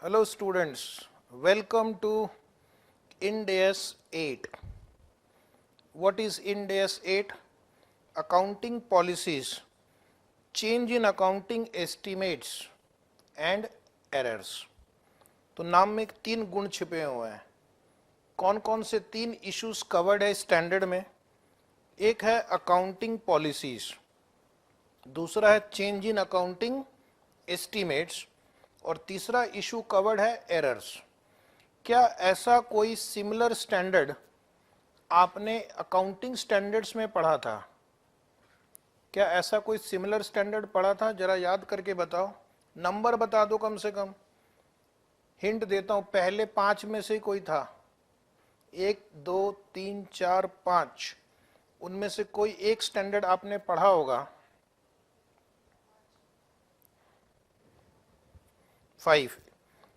Hello students, welcome to Ind AS 8. What is Ind AS 8? Accounting policies, change in accounting estimates and errors. तो नाम में 3 गुण छिपे हुए हैं. कौन कौन से 3 इश्यूज कवर्ड है स्टैंडर्ड में? एक है अकाउंटिंग पॉलिसीज, दूसरा है चेंज इन अकाउंटिंग एस्टीमेट्स और तीसरा इशू कवर्ड है एरर्स. क्या ऐसा कोई सिमिलर स्टैंडर्ड आपने अकाउंटिंग स्टैंडर्ड्स में पढ़ा था? क्या ऐसा कोई सिमिलर स्टैंडर्ड पढ़ा था? जरा याद करके बताओ, नंबर बता दो कम से कम. हिंट देता हूं, पहले 5 में से कोई था. 1 2 3 4 5, उनमें से कोई एक स्टैंडर्ड आपने पढ़ा होगा. 5.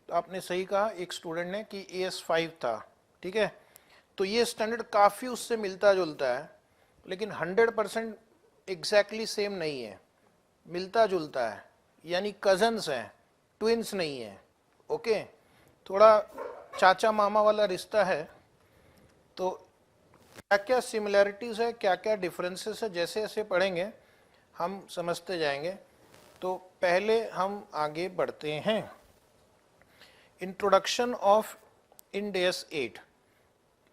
तो आपने सही कहा, एक स्टूडेंट ने कि AS 5 था. ठीक है, तो ये स्टैंडर्ड काफ़ी उससे मिलता जुलता है, लेकिन 100% एग्जैक्टली सेम नहीं है. मिलता जुलता है, यानी कजन्स हैं, ट्विंस नहीं है. ओके, थोड़ा चाचा मामा वाला रिश्ता है. तो क्या क्या सिमिलैरिटीज़ है, क्या क्या डिफरेंसेस है, जैसे जैसे पढ़ेंगे हम समझते जाएंगे. तो पहले हम आगे बढ़ते हैं. Introduction of Ind AS 8.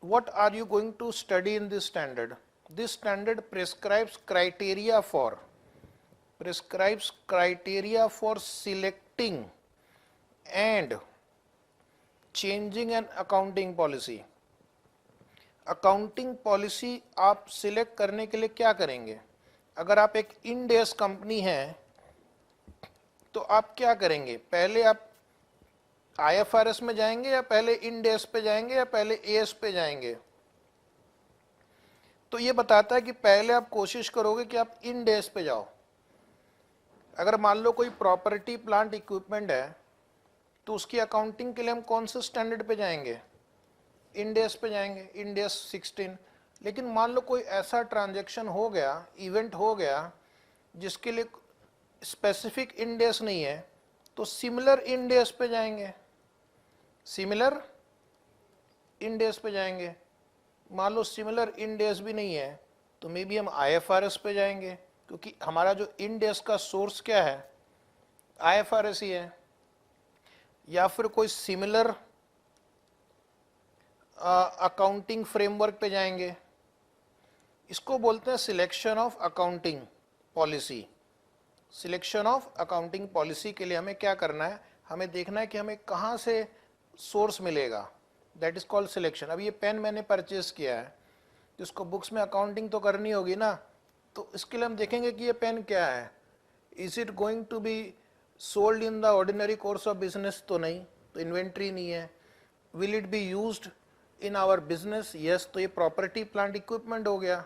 What are you going to study in this standard? This standard prescribes criteria for selecting and changing an accounting policy. Accounting policy आप सिलेक्ट करने के लिए क्या करेंगे? अगर आप एक इंड एस कंपनी है तो आप क्या करेंगे? पहले आप IFRS में जाएंगे या पहले इंड एस पे जाएंगे या पहले AS पे जाएंगे? तो ये बताता है कि पहले आप कोशिश करोगे कि आप इंड एस पे जाओ. अगर मान लो कोई प्रॉपर्टी प्लांट इक्विपमेंट है तो उसकी अकाउंटिंग के लिए हम कौन से स्टैंडर्ड पे जाएंगे? इंड एस पे जाएंगे, इंड एस 16. लेकिन मान लो कोई ऐसा ट्रांजैक्शन हो गया, इवेंट हो गया जिसके लिए स्पेसिफिक इंड एस नहीं है, तो सिमिलर इंड एस पे जाएंगे. सिमिलर इंड एस पे जाएंगे. मान लो सिमिलर इंड एस भी नहीं है तो मे बी हम IFRS पे जाएंगे, क्योंकि हमारा जो इंड एस का सोर्स क्या है? IFRS ही है. या फिर कोई सिमिलर अकाउंटिंग फ्रेमवर्क पे जाएंगे. इसको बोलते हैं selection of accounting policy. Selection of accounting policy के लिए हमें क्या करना है? हमें देखना है कि हमें कहाँ से सोर्स मिलेगा. That is called selection. अब ये पेन मैंने परचेज किया है, जिसको बुक्स में अकाउंटिंग तो करनी होगी ना, तो इसके लिए हम देखेंगे कि ये पेन क्या है. Is it going to be sold in the ordinary course of business? तो नहीं, तो इन्वेंट्री नहीं है. Will it be used in our business? Yes, तो ये प्रॉपर्टी प्लांट इक्विपमेंट हो गया.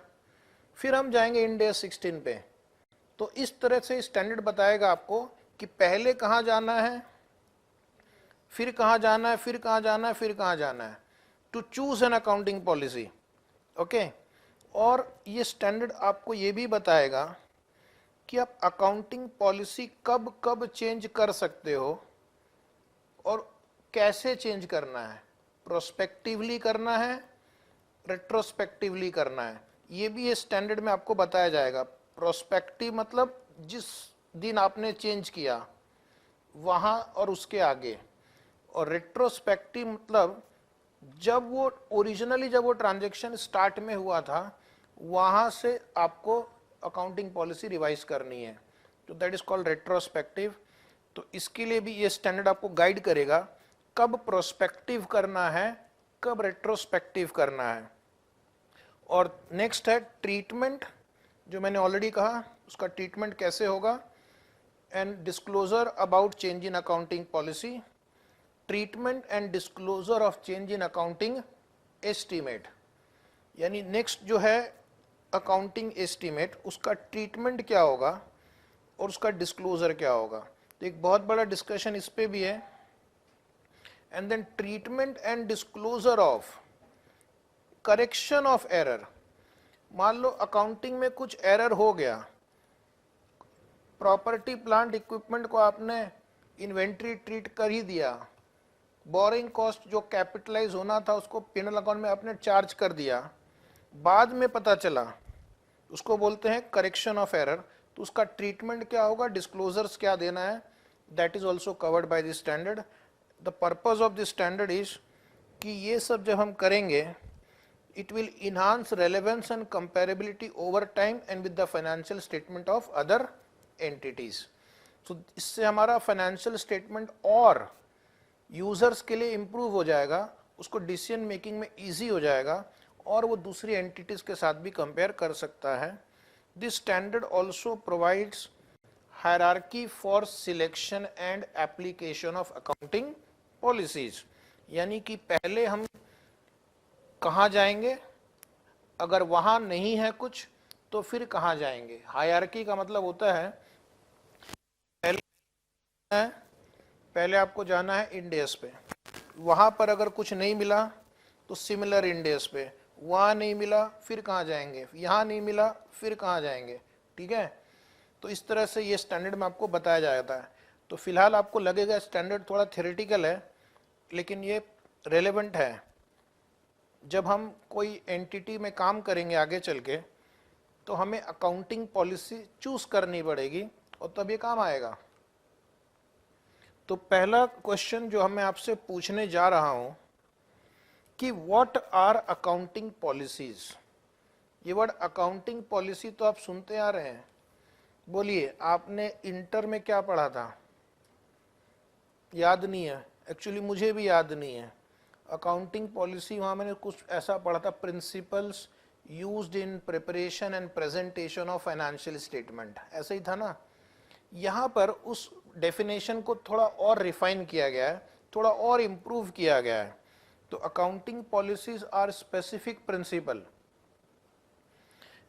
फिर हम जाएंगे इंड एस 16 पे. तो इस तरह से स्टैंडर्ड बताएगा आपको कि पहले कहाँ जाना है, फिर कहाँ जाना है, फिर कहाँ जाना है, फिर कहाँ जाना है, to choose an accounting policy. Okay, और ये स्टैंडर्ड आपको ये भी बताएगा कि आप अकाउंटिंग पॉलिसी कब कब चेंज कर सकते हो और कैसे चेंज करना है. प्रोस्पेक्टिवली करना है, रेट्रोस्पेक्टिवली करना है. ये भी ये स्टैंडर्ड में आपको बताया जाएगा. प्रोस्पेक्टिव मतलब जिस दिन आपने चेंज किया वहाँ और उसके आगे, और रेट्रोस्पेक्टिव मतलब जब वो ओरिजिनली जब वो ट्रांजैक्शन स्टार्ट में हुआ था वहाँ से आपको अकाउंटिंग पॉलिसी रिवाइज करनी है. तो दैट इज कॉल्ड रेट्रोस्पेक्टिव. तो इसके लिए भी ये स्टैंडर्ड आपको गाइड करेगा कब प्रोस्पेक्टिव करना है, कब रेट्रोस्पेक्टिव करना है. और नेक्स्ट है ट्रीटमेंट, जो मैंने ऑलरेडी कहा उसका ट्रीटमेंट कैसे होगा. And disclosure about change in accounting policy, treatment and disclosure of change in accounting estimate. यानी नेक्स्ट जो है अकाउंटिंग एस्टीमेट, उसका ट्रीटमेंट क्या होगा और उसका डिस्क्लोजर क्या होगा. तो एक बहुत बड़ा डिस्कशन इस पे भी है. And then treatment and disclosure of correction of error. मान लो अकाउंटिंग में कुछ एरर हो गया, प्रॉपर्टी प्लांट इक्विपमेंट को आपने इन्वेंट्री ट्रीट कर ही दिया, बोरिंग कॉस्ट जो कैपिटलाइज होना था उसको P&L अकाउंट में आपने चार्ज कर दिया, बाद में पता चला, उसको बोलते हैं करेक्शन ऑफ एरर। तो उसका ट्रीटमेंट क्या होगा, डिस्क्लोजर्स क्या देना है, that is also covered by this standard. The purpose of this standard is कि ये सब जब हम करेंगे, it will enhance relevance and comparability over time and with the financial statement of other entities. So इससे हमारा फाइनेंशियल स्टेटमेंट और users के लिए इम्प्रूव हो जाएगा, उसको डिसीजन मेकिंग में इजी हो जाएगा और वो दूसरी एंटिटीज के साथ भी कंपेयर कर सकता है। This standard also provides hierarchy for selection and application of accounting policies, यानी कि पहले हम कहाँ जाएंगे, अगर वहाँ नहीं है कुछ तो फिर कहाँ जाएंगे। हायरार्की का मतलब होता है पहले आपको जाना है इंडेक्स पे, वहाँ पर अगर कुछ नहीं मिला तो सिमिलर इंडेक्स पे, वहाँ नहीं मिला फिर कहाँ जाएंगे, यहाँ नहीं मिला फिर कहाँ जाएंगे। ठीक है, तो इस तरह से ये स्टैंडर्ड में आपको बताया जाता है। तो फिलहाल आपको लगेगा स्टैंडर्ड थोड़ा थ्योरेटिकल है, लेकिन ये रेलेवेंट है। जब हम कोई एंटिटी में काम करेंगे आगे चल के, तो हमें अकाउंटिंग पॉलिसी चूज करनी पड़ेगी और तब ये काम आएगा। तो पहला क्वेश्चन जो मैं आपसे पूछने जा रहा हूं कि व्हाट आर अकाउंटिंग पॉलिसीज। ये वर्ड अकाउंटिंग पॉलिसी तो आप सुनते आ रहे हैं, बोलिए आपने इंटर में क्या पढ़ा था, याद नहीं है? एक्चुअली मुझे भी याद नहीं है। अकाउंटिंग पॉलिसी वहाँ मैंने कुछ ऐसा पढ़ा था, principles used in preparation and presentation of financial statement, ऐसा ही था ना। यहाँ पर उस डेफिनेशन को थोड़ा और रिफाइन किया गया है, थोड़ा और इम्प्रूव किया गया है। तो accounting policies are specific principle.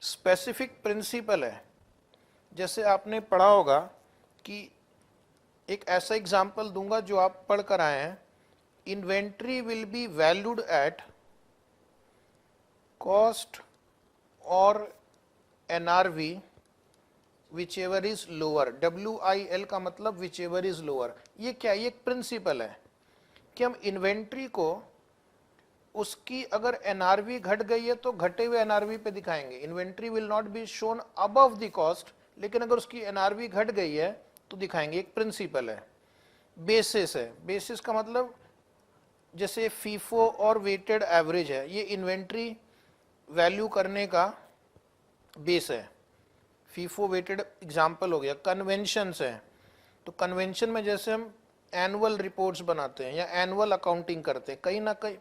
Specific principle है, जैसे आपने पढ़ा होगा कि एक ऐसा एग्जाम्पल दूंगा जो आप पढ़ कर आए हैं, inventory will be valued at cost और NRV which ever is lower. WIL का मतलब विच एवर इज लोअर। ये क्या, ये एक प्रिंसिपल है कि हम इन्वेंट्री को उसकी अगर NRV घट गई है तो घटे हुए NRV पे दिखाएंगे। Inventory will not be shown above the cost, लेकिन अगर उसकी NRV घट गई है तो दिखाएंगे। एक प्रिंसिपल है। बेसिस है, बेसिस का मतलब जैसे फीफो और वेटेड एवरेज है, ये इन्वेंट्री वैल्यू करने का बेस है। फीफो वेटेड एग्जाम्पल हो गया। कन्वेंशंस है, तो कन्वेंशन में जैसे हम एनुअल रिपोर्ट्स बनाते हैं या एनुअल अकाउंटिंग करते हैं, कहीं ना कहीं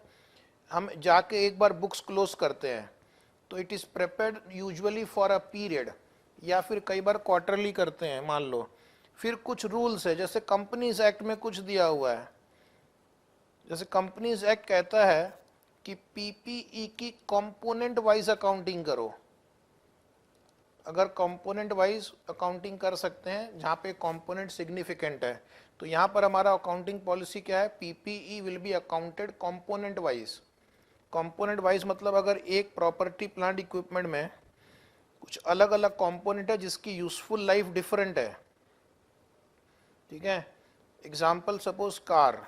हम जाके एक बार बुक्स क्लोज करते हैं, तो it is prepared usually for a period, या फिर कई बार क्वार्टरली करते हैं मान लो। फिर कुछ रूल्स है, जैसे कंपनीज एक्ट में कुछ दिया हुआ है, जैसे कंपनीज एक्ट कहता है कि PPE की कंपोनेंट वाइज अकाउंटिंग करो। अगर कंपोनेंट वाइज अकाउंटिंग कर सकते हैं जहाँ पे कंपोनेंट सिग्निफिकेंट है, तो यहाँ पर हमारा अकाउंटिंग पॉलिसी क्या है, PPE will be accounted component wise. Component wise मतलब अगर एक प्रॉपर्टी प्लांट इक्विपमेंट में कुछ अलग अलग कंपोनेंट है जिसकी यूजफुल लाइफ डिफरेंट है, ठीक है। एग्जाम्पल सपोज कार,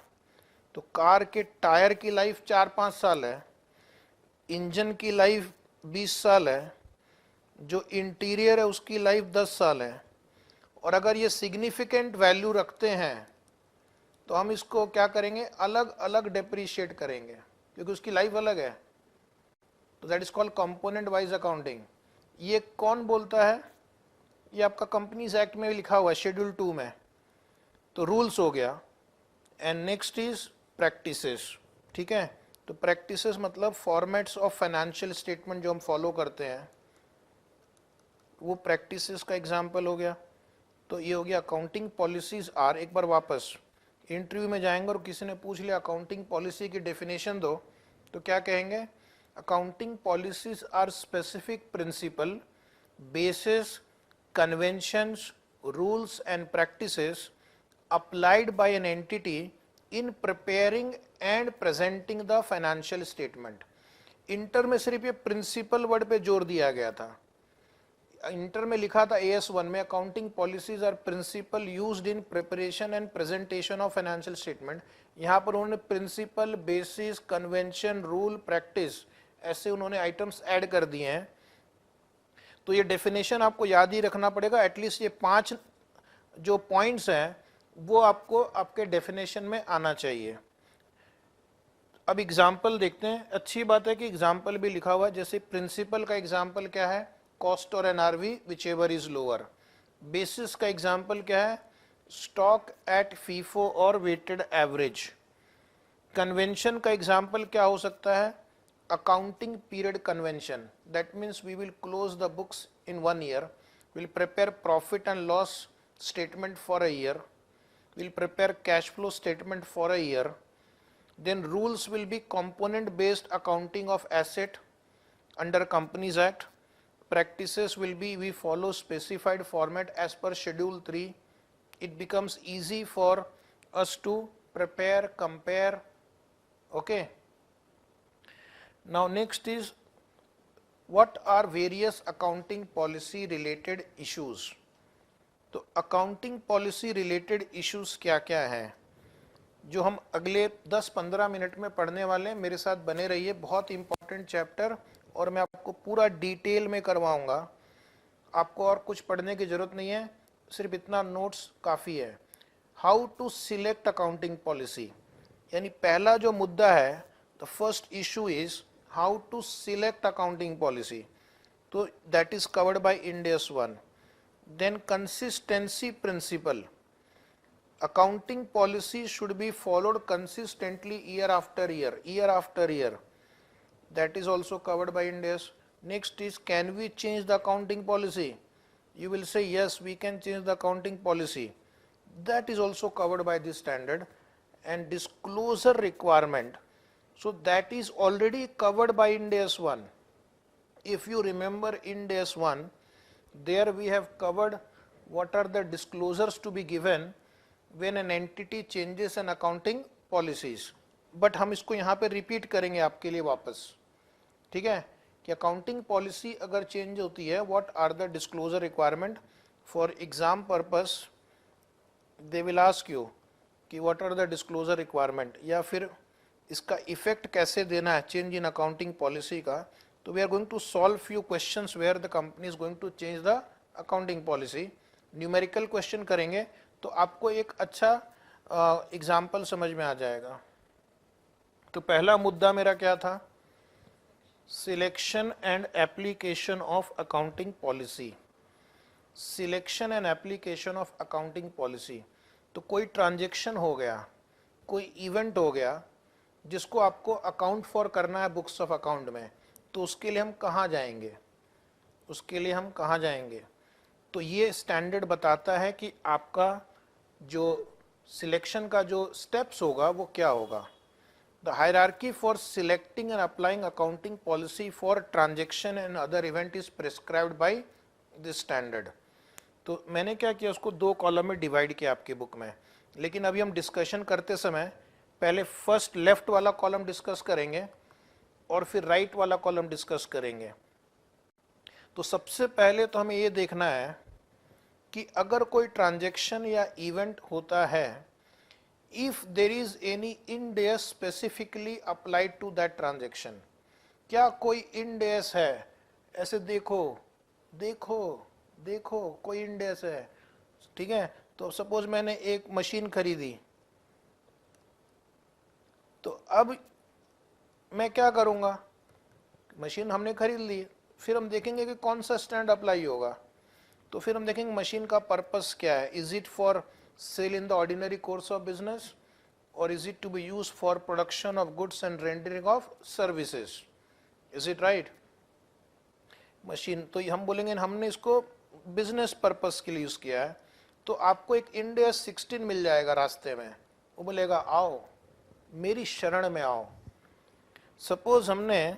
तो कार के टायर की लाइफ 4-5 साल है, इंजन की लाइफ 20 साल है, जो इंटीरियर है उसकी लाइफ 10 साल है। और अगर ये सिग्निफिकेंट वैल्यू रखते हैं तो हम इसको क्या करेंगे, अलग अलग डेप्रीशिएट करेंगे क्योंकि उसकी लाइफ अलग है। तो that is called component wise accounting. ये कौन बोलता है, ये आपका कंपनीज एक्ट में लिखा हुआ है शेड्यूल 2 में। तो रूल्स हो गया। एंड नेक्स्ट इज प्रैक्टिसेस, ठीक है। तो प्रैक्टिसेस मतलब फॉर्मेट्स ऑफ फाइनेंशियल स्टेटमेंट जो हम फॉलो करते हैं, वो प्रैक्टिसेस का एग्जाम्पल हो गया। तो ये हो गया अकाउंटिंग पॉलिसीज आर। एक बार वापस इंटरव्यू में जाएंगे और किसी ने पूछ लिया अकाउंटिंग पॉलिसी की डेफिनेशन दो, तो क्या कहेंगे, accounting policies are specific principle, basis, conventions, rules and practices applied by an entity in preparing and presenting the financial statement। Inter में सिर्फ ये प्रिंसिपल वर्ड पे जोर दिया गया था। इंटर में लिखा था AS1 में accounting policies are principle used in preparation and presentation of financial statement. यहाँ पर उन्होंने principle, basis, convention, rule, practice ऐसे उन्होंने आइटम्स ऐड कर दिए हैं। तो ये डेफिनेशन आपको याद ही रखना पड़ेगा, एटलीस्ट ये 5 जो पॉइंट्स हैं वो आपको आपके डेफिनेशन में आना चाहिए। अब एग्जाम्पल देखते हैं। अच्छी बात है कि एग्जाम्पल भी लिखा हुआ है, जैसे प्रिंसिपल का एग्जाम्पल क्या है, कॉस्ट और NRV whichever is lower. Basis का एग्जाम्पल क्या है, स्टॉक एट फीफो और वेटेड एवरेज। कन्वेंशन का एग्जाम्पल क्या हो सकता है, accounting period convention, that means we will close the books in 1 year, will prepare profit and loss statement for a year, will prepare cash flow statement for a year. Then rules will be component based accounting of asset under Companies Act. Practices will be we follow specified format as per Schedule 3. It becomes easy for us to prepare, compare. Okay. Now next is what are various accounting policy related issues. तो accounting policy related issues क्या क्या हैं जो हम अगले 10-15 minute में पढ़ने वाले हैं। मेरे साथ बने रहिए, बहुत इंपॉर्टेंट चैप्टर और मैं आपको पूरा डिटेल में करवाऊंगा। आपको और कुछ पढ़ने की जरूरत नहीं है, सिर्फ इतना नोट्स काफ़ी है। How to select accounting policy, यानी पहला जो मुद्दा है, the first issue is how to select accounting policy. तो that is covered by Ind AS 1। Then consistency principle, accounting policy should be followed consistently year after year. That is also covered by Ind AS. Next is, can we change the accounting policy? You will say yes, we can change the accounting policy. That is also covered by this standard. And disclosure requirement, so that is already covered by Ind AS 1. If you remember Ind AS 1, there we have covered what are the disclosures to be given when an entity changes an accounting policies, but हम इसको यहाँ पे repeat करेंगे आपके लिए वापस, ठीक है, कि अकाउंटिंग पॉलिसी अगर चेंज होती है, what are the disclosure requirement. For exam purpose they will ask you कि what are the disclosure requirement, या फिर इसका इफेक्ट कैसे देना है चेंज इन अकाउंटिंग पॉलिसी का। तो we are going to solve few questions where the company is going to change the accounting policy. Numerical question करेंगे तो आपको एक अच्छा एग्जाम्पल समझ में आ जाएगा। तो पहला मुद्दा मेरा क्या था, selection and application of accounting policy. Selection and application of accounting policy, तो कोई ट्रांजैक्शन हो गया, कोई इवेंट हो गया जिसको आपको अकाउंट फॉर करना है बुक्स ऑफ अकाउंट में, तो उसके लिए हम कहाँ जाएंगे, तो ये स्टैंडर्ड बताता है कि आपका जो सिलेक्शन का जो स्टेप्स होगा वो क्या होगा। The hierarchy for selecting and applying accounting policy for transaction and other event is prescribed by this standard. तो मैंने क्या किया, उसको 2 कॉलम में डिवाइड किया आपकी बुक में, लेकिन अभी हम डिस्कशन करते समय पहले फर्स्ट लेफ्ट वाला कॉलम डिस्कस करेंगे और फिर राइट वाला कॉलम डिस्कस करेंगे। तो सबसे पहले तो हमें ये देखना है कि अगर कोई ट्रांजैक्शन या इवेंट होता है, if there is any Ind AS specifically applied to that transaction, क्या कोई इंड AS है, ऐसे देखो कोई इंड AS है, ठीक है। तो सपोज मैंने एक मशीन खरीदी, तो अब मैं क्या करूंगा, मशीन हमने खरीद ली, फिर हम देखेंगे कि कौन सा स्टैंड अप्लाई होगा। तो फिर हम देखेंगे मशीन का पर्पस क्या है, is it for sale in the ordinary course of business और is it to be used for production of goods and rendering of services, is it right. Machine तो हम बोलेंगे हमने इसको बिजनेस पर्पस के लिए यूज किया है, तो आपको एक इंड AS 16 मिल जाएगा रास्ते में, वो बोलेगा आओ मेरी शरण में आओ। सपोज हमने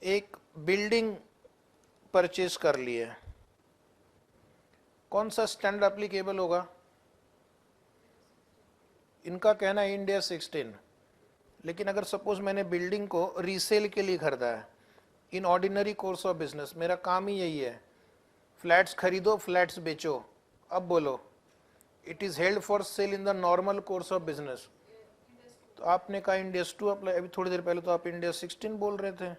एक बिल्डिंग परचेज कर ली है, कौन सा स्टैंडर्ड एप्लीकेबल होगा, इनका कहना है इंड AS 16, लेकिन अगर सपोज मैंने बिल्डिंग को रीसेल के लिए खरीदा है in ordinary course of business, मेरा काम ही यही है फ्लैट्स खरीदो, फ्लैट्स बेचो। अब बोलो, it is held for sale in the normal course of business. तो आपने कहा इंड एस 2 अप्लाई, अभी थोड़ी देर पहले तो आप इंड एस 16 बोल रहे थे,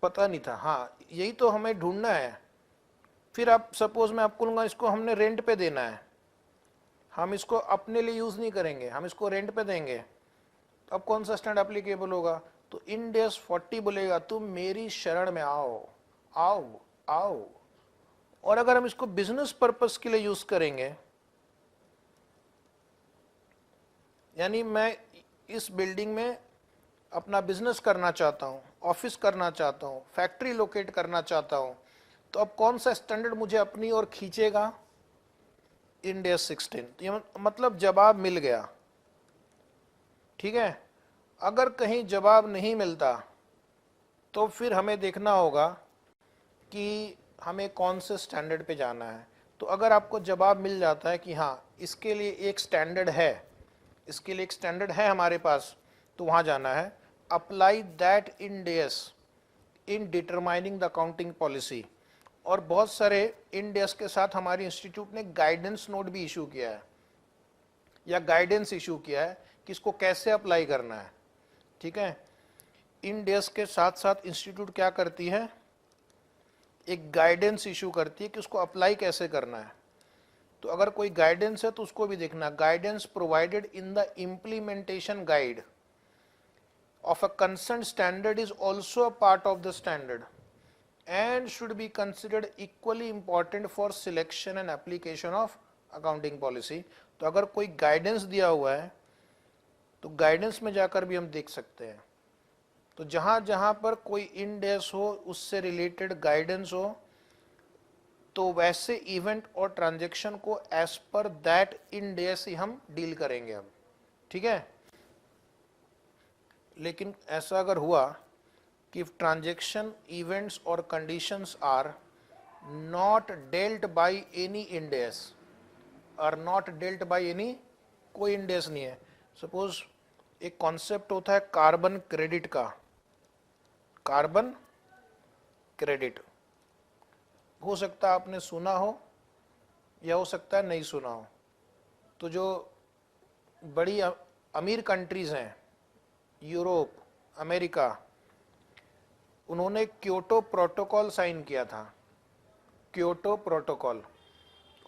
पता नहीं था। हाँ, यही तो हमें ढूंढना है। फिर आप सपोज मैं आपको लूंगा, इसको हमने रेंट पे देना है, हम इसको अपने लिए यूज नहीं करेंगे, हम इसको रेंट पे देंगे, तो अब कौन सा स्टैंड एप्लीकेबल होगा? तो इंड एस 40 बोलेगा तुम मेरी शरण में आओ, आओ, आओ। और अगर हम इसको बिजनेस पर्पस के लिए यूज करेंगे, यानी मैं इस बिल्डिंग में अपना बिजनेस करना चाहता हूं, ऑफिस करना चाहता हूं, फैक्ट्री लोकेट करना चाहता हूं, तो अब कौन सा स्टैंडर्ड मुझे अपनी ओर खींचेगा? End S 16। तो ये मतलब जवाब मिल गया, ठीक है। अगर कहीं जवाब नहीं मिलता तो फिर हमें देखना होगा कि हमें कौन से स्टैंडर्ड पे जाना है। तो अगर आपको जवाब मिल जाता है कि हाँ इसके लिए एक स्टैंडर्ड है, इसके लिए एक स्टैंडर्ड है हमारे पास, तो वहां जाना है। Apply that end S in determining the accounting policy. और बहुत सारे इंड एस के साथ हमारे इंस्टीट्यूट ने गाइडेंस नोट भी इशू किया है, या गाइडेंस इशू किया है कि इसको कैसे अप्लाई करना है, ठीक है। इंड एस के साथ साथ इंस्टीट्यूट क्या करती है, एक गाइडेंस इशू करती है कि उसको अप्लाई कैसे करना है। तो अगर कोई गाइडेंस है तो उसको भी देखना, guidance provided in the implementation guide of a concerned standard is also a part of the standard and should be considered equally important for selection and application of accounting policy। तो अगर कोई guidance दिया हुआ है तो guidance में जाकर भी हम देख सकते हैं। तो जहां जहां पर कोई इंड एस हो, उससे रिलेटेड गाइडेंस हो, तो वैसे इवेंट और ट्रांजैक्शन को as per that end S ही हम डील करेंगे अब, ठीक है। लेकिन ऐसा अगर हुआ कि ट्रांजैक्शन इवेंट्स और conditions are not dealt by any Ind AS, are not dealt by any, कोई इंड एस नहीं है। सपोज एक कॉन्सेप्ट होता है कार्बन क्रेडिट का, कार्बन क्रेडिट, हो सकता है आपने सुना हो या हो सकता है नहीं सुना हो। तो जो बड़ी अमीर कंट्रीज हैं, यूरोप, अमेरिका, उन्होंने क्योटो प्रोटोकॉल साइन किया था, Kyoto protocol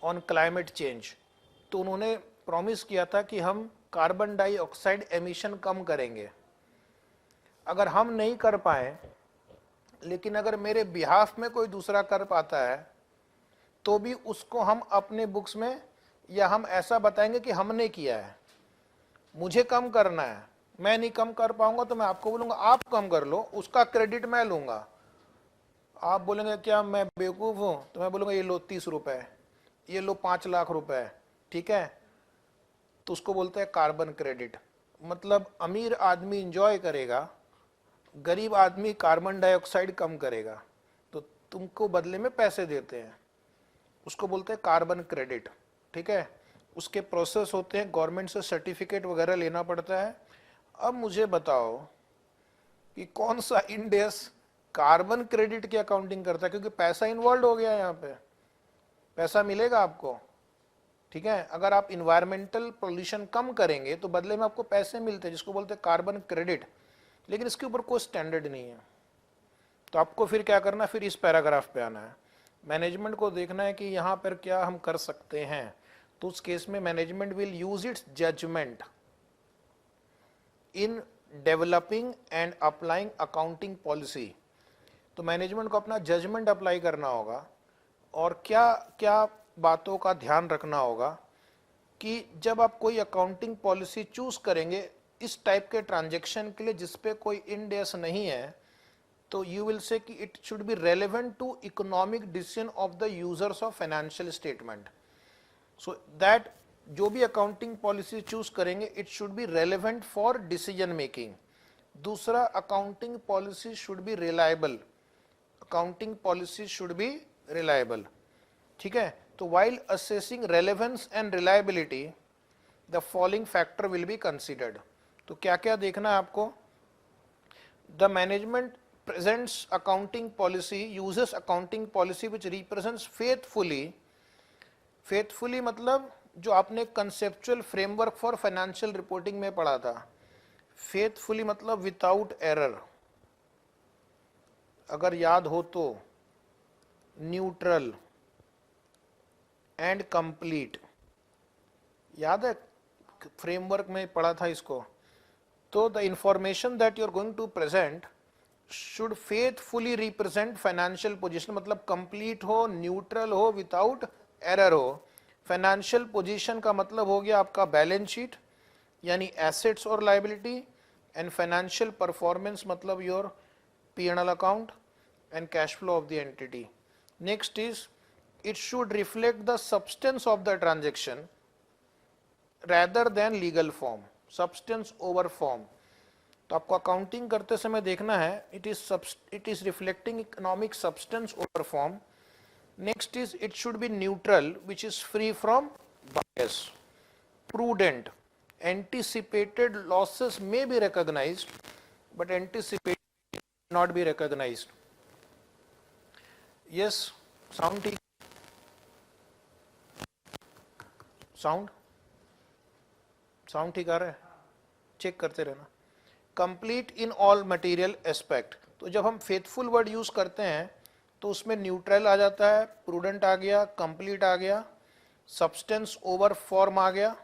on climate change. तो उन्होंने प्रॉमिस किया था कि हम कार्बन डाइऑक्साइड एमिशन कम करेंगे। अगर हम नहीं कर पाए, लेकिन अगर मेरे बिहाफ में कोई दूसरा कर पाता है, तो भी उसको हम अपने बुक्स में, या हम ऐसा बताएंगे कि हमने किया है, मुझे कम करना है, मैं नहीं कम कर पाऊंगा तो मैं आपको बोलूंगा आप कम कर लो, उसका क्रेडिट मैं लूंगा। आप बोलेंगे क्या मैं बेवकूफ हूं, तो मैं बोलूंगा ये लो 30 रुपए, ये लो 5 लाख रुपए, ठीक है। तो उसको बोलते हैं कार्बन क्रेडिट। मतलब अमीर आदमी इंजॉय करेगा, गरीब आदमी कार्बन डाइऑक्साइड कम करेगा, तो तुमको बदले में पैसे देते हैं, उसको बोलते हैं कार्बन क्रेडिट, ठीक है। उसके प्रोसेस होते हैं, गवर्नमेंट से सर्टिफिकेट वगैरह लेना पड़ता है। अब मुझे बताओ कि कौन सा इंड एस कार्बन क्रेडिट की अकाउंटिंग करता है, क्योंकि पैसा इन्वॉल्व हो गया है, यहाँ पे पैसा मिलेगा आपको, ठीक है। अगर आप इन्वायरमेंटल पोल्यूशन कम करेंगे तो बदले में आपको पैसे मिलते हैं, जिसको बोलते हैं कार्बन क्रेडिट। लेकिन इसके ऊपर कोई स्टैंडर्ड नहीं है। तो आपको फिर क्या करना है, फिर इस पैराग्राफ पे आना है, मैनेजमेंट को देखना है कि यहाँ पर क्या हम कर सकते हैं। तो उस केस में management will use its judgement in developing and applying accounting policy. तो मैनेजमेंट को अपना जजमेंट अप्लाई करना होगा, और क्या क्या बातों का ध्यान रखना होगा कि जब आप कोई अकाउंटिंग पॉलिसी चूज करेंगे इस टाइप के ट्रांजैक्शन के लिए जिसपे कोई इंड एस नहीं है, तो यू विल से कि it should be relevant to economic decision of the users of financial statement. So that जो भी अकाउंटिंग पॉलिसी चूज करेंगे it should be relevant for decision making. दूसरा, accounting policy should be reliable, accounting policy should be reliable, ठीक है। तो while assessing relevance and reliability the following factor will be considered। तो क्या क्या देखना है आपको, the management presents accounting policy, uses accounting policy which represents faithfully मतलब जो आपने conceptual framework for financial reporting में पढ़ा था, faithfully मतलब without error, अगर याद हो तो न्यूट्रल एंड कंप्लीट, याद है फ्रेमवर्क में पढ़ा था इसको। तो the information that you are going to present should faithfully represent financial position, मतलब कंप्लीट हो, न्यूट्रल हो, विदाउट एरर हो। फाइनेंशियल पोजीशन का मतलब हो गया आपका बैलेंस शीट यानी एसेट्स और लायबिलिटी, एंड फाइनेंशियल परफॉर्मेंस मतलब your P&L account and cash flow of the entity. Next is it should reflect the substance of the transaction rather than legal form, substance over form. तो आपको accounting करते समय देखना है it is reflecting economic substance over form. Next is it should be neutral, which is free from bias, prudent, anticipated losses may be recognized but anticipated not be recognized. Yes sound ठीक, sound ठीक आ रहा है, check करते रहना। Complete in all material aspect, तो जब हम faithful word use करते हैं तो उसमें न्यूट्रल आ जाता है, प्रूडेंट आ गया, कंप्लीट आ गया, सब्सटेंस ओवर फॉर्म आ गया,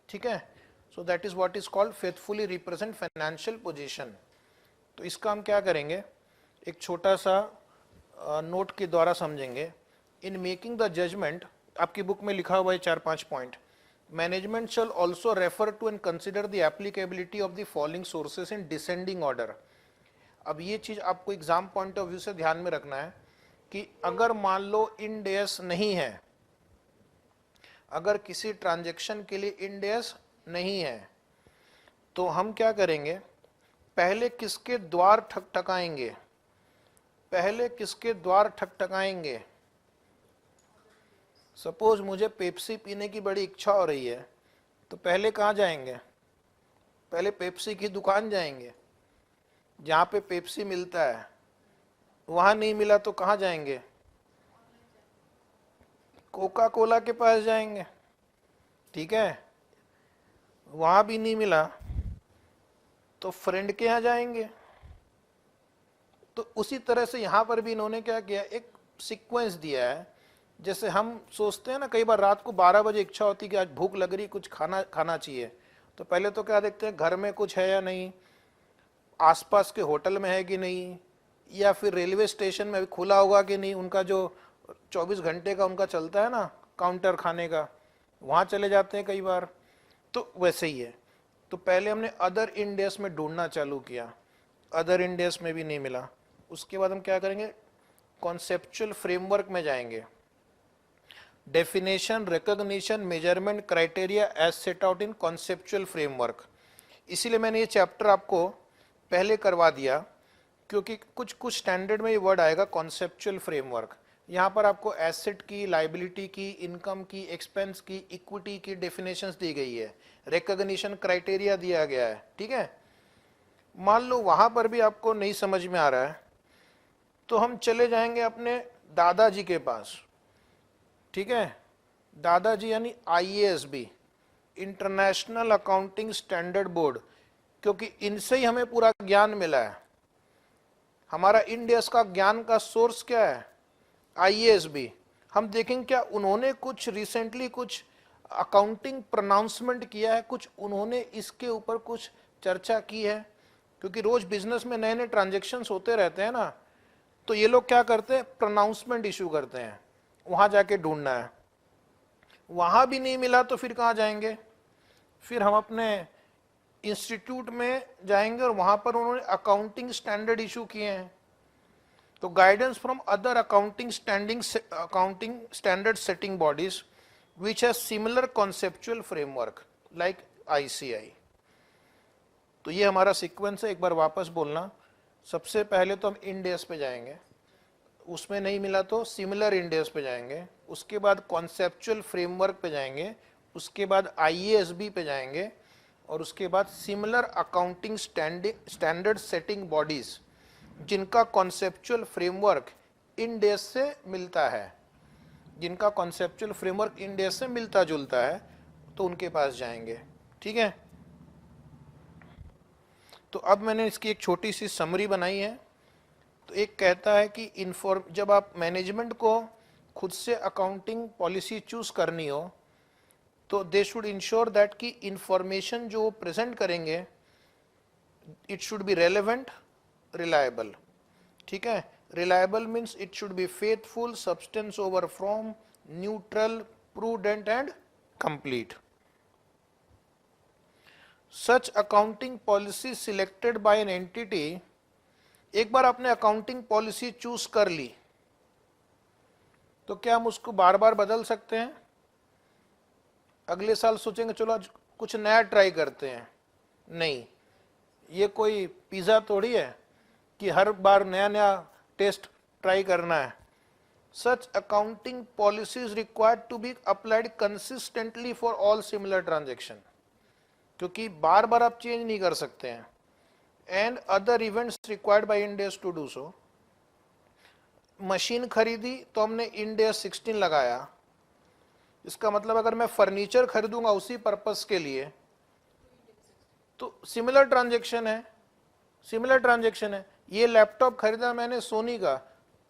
ठीक है। So that is what is called faithfully represent financial position. तो इसका हम क्या करेंगे, एक छोटा सा नोट के द्वारा समझेंगे। इन मेकिंग द जजमेंट, आपकी बुक में लिखा हुआ है 4-5 point. Management shall also refer to and consider the applicability of the following sources in descending order. अब ये चीज आपको एग्जाम पॉइंट ऑफ व्यू से ध्यान में रखना है कि अगर मान लो इंड एस नहीं है, अगर किसी ट्रांजेक्शन के लिए इंड एस नहीं है, तो हम क्या करेंगे, पहले किसके द्वार ठकठकाएंगे, पहले किसके द्वार ठकठकाएंगे। सपोज मुझे पेप्सी पीने की बड़ी इच्छा हो रही है, तो पहले कहाँ जाएंगे, पहले पेप्सी की दुकान जाएंगे, जहाँ पे पेप्सी मिलता है। वहाँ नहीं मिला तो कहाँ जाएंगे, कोका कोला के पास जाएंगे, ठीक है। वहाँ भी नहीं मिला तो फ्रेंड के यहाँ जाएंगे। तो उसी तरह से यहाँ पर भी इन्होंने क्या किया, एक सीक्वेंस दिया है। जैसे हम सोचते हैं ना, कई बार रात को 12 बजे इच्छा होती है कि आज भूख लग रही, कुछ खाना चाहिए, तो पहले तो क्या देखते हैं, घर में कुछ है या नहीं, आसपास के होटल में है कि नहीं, या फिर रेलवे स्टेशन में खुला होगा कि नहीं, उनका जो 24 घंटे का उनका चलता है ना काउंटर खाने का, वहाँ चले जाते हैं कई बार। तो वैसे ही है। तो पहले हमने अदर इंडेस में ढूंढना चालू किया, अदर इंडेस में भी नहीं मिला। उसके बाद हम क्या करेंगे, कॉन्सेप्चुअल फ्रेमवर्क में जाएंगे। Definition, recognition, measurement, criteria as set out in conceptual framework. इसीलिए मैंने ये चैप्टर आपको पहले करवा दिया, क्योंकि कुछ स्टैंडर्ड में ये वर्ड आएगा कॉन्सेप्चुअल फ्रेमवर्क। यहाँ पर आपको एसेट की, लाइबिलिटी की, इनकम की, एक्सपेंस की, इक्विटी की डेफिनेशंस दी गई है, रिकॉग्निशन क्राइटेरिया दिया गया है, ठीक है। मान लो वहां पर भी आपको नहीं समझ में आ रहा है, तो हम चले जाएंगे अपने दादाजी के पास, ठीक है। दादाजी यानी IASB, international accounting standard board, क्योंकि इनसे ही हमें पूरा ज्ञान मिला है। हमारा इंडियस का ज्ञान का सोर्स क्या है, IASB। हम देखेंगे क्या उन्होंने कुछ रिसेंटली कुछ अकाउंटिंग प्रोनाउंसमेंट किया है, कुछ उन्होंने इसके ऊपर कुछ चर्चा की है, क्योंकि रोज बिजनेस में नए नए ट्रांजेक्शन्स होते रहते हैं ना। तो ये लोग क्या करते हैं, प्रोनाउंसमेंट इशू करते हैं, वहां जाके ढूंढना है। वहां भी नहीं मिला तो फिर कहाँ जाएंगे, फिर हम अपने इंस्टीट्यूट में जाएंगे और वहां पर उन्होंने अकाउंटिंग स्टैंडर्ड इशू किए हैं। तो guidance from other accounting standard setting bodies which has similar conceptual framework like ICI। तो ये हमारा सीक्वेंस है, एक बार वापस बोलना। सबसे पहले तो हम इंडेस पे जाएंगे, उसमें नहीं मिला तो सिमिलर इंडेस पे जाएंगे, उसके बाद कॉन्सेप्चुअल फ्रेमवर्क पे जाएंगे, उसके बाद IASB पे जाएंगे, और उसके बाद similar accounting standard setting bodies जिनका कॉन्सेप्चुअल फ्रेमवर्क इन डेज से मिलता है, जिनका कॉन्सेप्चुअल फ्रेमवर्क इन डेज से मिलता जुलता है, तो उनके पास जाएंगे। ठीक है, तो अब मैंने इसकी एक छोटी सी समरी बनाई है। तो एक कहता है कि जब आप मैनेजमेंट को खुद से अकाउंटिंग पॉलिसी चूज करनी हो, तो दे शुड इंश्योर दैट कि इंफॉर्मेशन जो प्रेजेंट करेंगे it should be relevant, reliable. ठीक है, reliable means it should be faithful, substance over from, neutral, prudent and complete. Such accounting policy selected by an entity, एक बार आपने accounting policy choose कर ली तो क्या हम उसको बार बार बदल सकते हैं? अगले साल सोचेंगे चलो आज कुछ नया ट्राई करते हैं? नहीं, ये कोई पिज्जा थोड़ी है कि हर बार नया नया टेस्ट ट्राई करना है। Such accounting policies required to be applied consistently for all similar transaction, क्योंकि बार बार आप चेंज नहीं कर सकते हैं। And other events required by Ind AS to do so. Machine खरीदी तो हमने इंड एस 16 लगाया, इसका मतलब अगर मैं फर्नीचर खरीदूंगा उसी पर्पस के लिए तो सिमिलर ट्रांजेक्शन है, सिमिलर ट्रांजेक्शन है। ये लैपटॉप खरीदा मैंने सोनी का,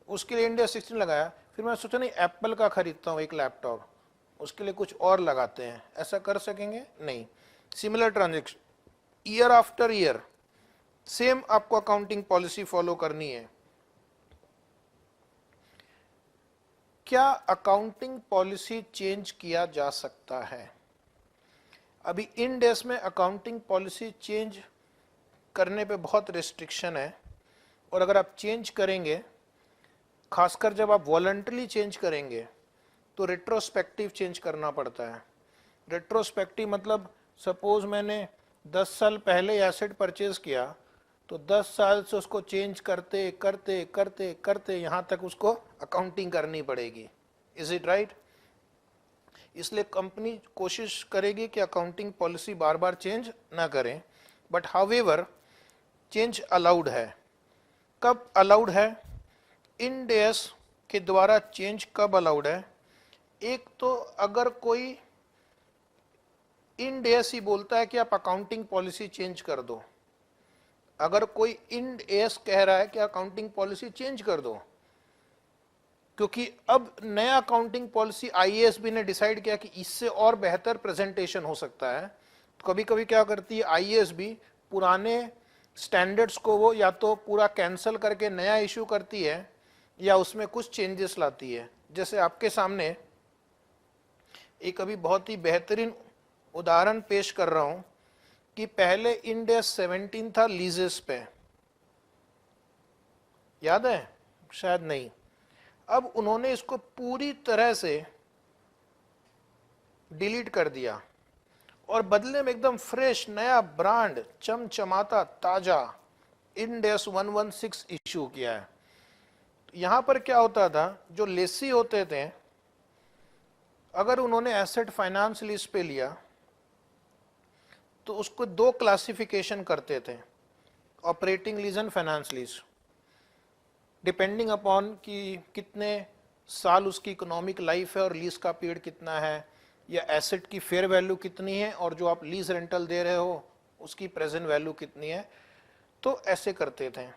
उसके लिए इंडिया 16 लगाया, फिर मैं सोचा नहीं एप्पल का खरीदता हूँ एक लैपटॉप, उसके लिए कुछ और लगाते हैं, ऐसा कर सकेंगे? नहीं। Similar transaction, year after year same आपको अकाउंटिंग पॉलिसी फॉलो करनी है। क्या अकाउंटिंग पॉलिसी चेंज किया जा सकता है? अभी इन डेज में अकाउंटिंग पॉलिसी चेंज करने पे बहुत रिस्ट्रिक्शन है, और अगर आप चेंज करेंगे, खासकर जब आप वॉलंटरली चेंज करेंगे, तो रेट्रोस्पेक्टिव चेंज करना पड़ता है। रेट्रोस्पेक्टिव मतलब सपोज मैंने 10 साल पहले एसेट परचेज किया, तो 10 साल से उसको चेंज करते करते करते करते यहाँ तक उसको अकाउंटिंग करनी पड़ेगी। Is it right? इसलिए कंपनी कोशिश करेगी कि अकाउंटिंग पॉलिसी बार बार चेंज ना करें, बट हाउएवर चेंज अलाउड है। कब अलाउड है? इन डेज के द्वारा चेंज कब अलाउड है? एक तो अगर कोई इन डेज ही बोलता है कि आप अकाउंटिंग पॉलिसी चेंज कर दो, अगर कोई इन डेज कह रहा है कि अकाउंटिंग पॉलिसी चेंज कर दो, क्योंकि अब नया अकाउंटिंग पॉलिसी आईएएसबी ने डिसाइड किया कि इससे और बेहतर प्रेजेंटेशन हो सकता है, तो कभी कभी क्या करती है आईएएसबी, पुराने स्टैंडर्ड्स को वो या तो पूरा कैंसिल करके नया इशू करती है या उसमें कुछ चेंजेस लाती है। जैसे आपके सामने एक अभी बहुत ही बेहतरीन उदाहरण पेश कर रहा हूं कि पहले इंड एस 17 था लीजेस पे, याद है? शायद नहीं। अब उन्होंने इसको पूरी तरह से डिलीट कर दिया और बदले में एकदम फ्रेश नया ब्रांड चमचमाता ताजा इंड एस 116 इशू किया है। यहां पर क्या होता था, जो लेसी होते थे, अगर उन्होंने एसेट फाइनेंस लीज पे लिया तो उसको दो क्लासिफिकेशन करते थे, operating lease and finance lease, depending upon कि कितने साल उसकी इकोनॉमिक लाइफ है और लीज का पीरियड कितना है, या एसेट की फेयर वैल्यू कितनी है और जो आप लीज रेंटल दे रहे हो उसकी प्रेजेंट वैल्यू कितनी है, तो ऐसे करते थे।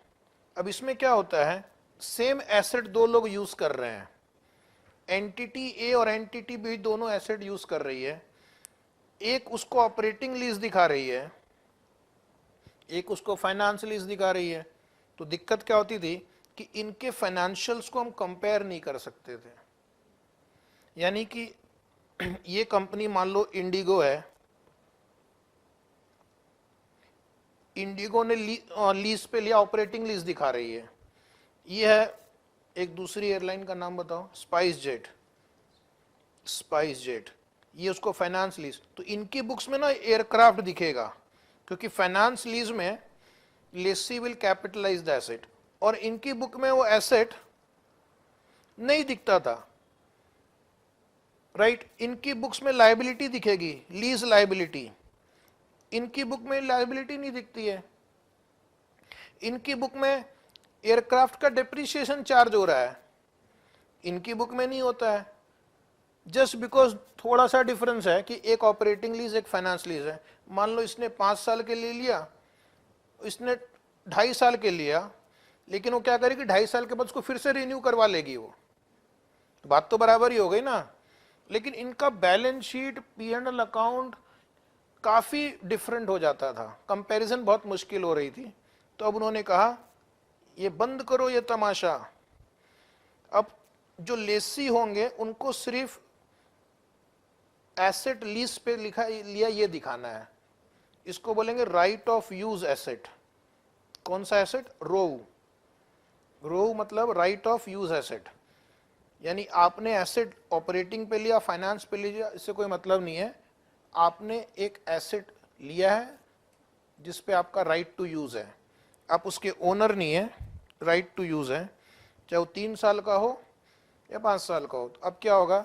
अब इसमें क्या होता है, सेम एसेट दो लोग यूज कर रहे हैं, एंटिटी ए और एंटिटी बी दोनों एसेट यूज कर रही है, एक उसको ऑपरेटिंग लीज दिखा रही है, एक उसको फाइनेंस लीज दिखा रही है। तो दिक्कत क्या होती थी कि इनके फाइनेंशियल्स को हम कंपेयर नहीं कर सकते थे। यानी कि ये कंपनी मान लो इंडिगो है, इंडिगो ने लीज पे लिया, ऑपरेटिंग लीज दिखा रही है। ये है एक दूसरी एयरलाइन का नाम बताओ, स्पाइस जेट, स्पाइस जेट, ये उसको फाइनेंस लीज। तो इनकी बुक्स में ना एयरक्राफ्ट दिखेगा, क्योंकि फाइनेंस लीज में lessee will capitalise the asset, और इनकी बुक में वो एसेट नहीं दिखता था, राइट? इनकी बुक्स में लायबिलिटी दिखेगी, लीज लायबिलिटी, इनकी बुक में लायबिलिटी नहीं दिखती है। इनकी बुक में एयरक्राफ्ट का डिप्रिसिएशन चार्ज हो रहा है, इनकी बुक में नहीं होता है, जस्ट बिकॉज थोड़ा सा डिफरेंस है कि एक ऑपरेटिंग लीज एक फाइनेंस लीज है। मान लो इसने 5 साल के लिए लिया, इसने 2.5 साल के लिया, लेकिन वो क्या करेगी 2.5 साल के बाद उसको फिर से रिन्यू करवा लेगी, वो बात तो बराबर ही हो गई ना। लेकिन इनका बैलेंस शीट P&L अकाउंट काफी डिफरेंट हो जाता था, कंपैरिजन बहुत मुश्किल हो रही थी। तो अब उन्होंने कहा ये बंद करो ये तमाशा, अब जो लेसी होंगे उनको सिर्फ एसेट लीज पे लिखा लिया ये दिखाना है, इसको बोलेंगे राइट ऑफ यूज एसेट। कौन सा एसेट? रोव। रोव मतलब राइट ऑफ यूज एसेट, यानी आपने एसेट ऑपरेटिंग पे लिया, फाइनेंस पे लिया, इससे कोई मतलब नहीं है। आपने एक एसेट लिया है जिस पे आपका राइट टू यूज है, आप उसके ओनर नहीं है, राइट टू यूज है, चाहे वो 3 साल का हो या 5 साल का हो। तो अब क्या होगा,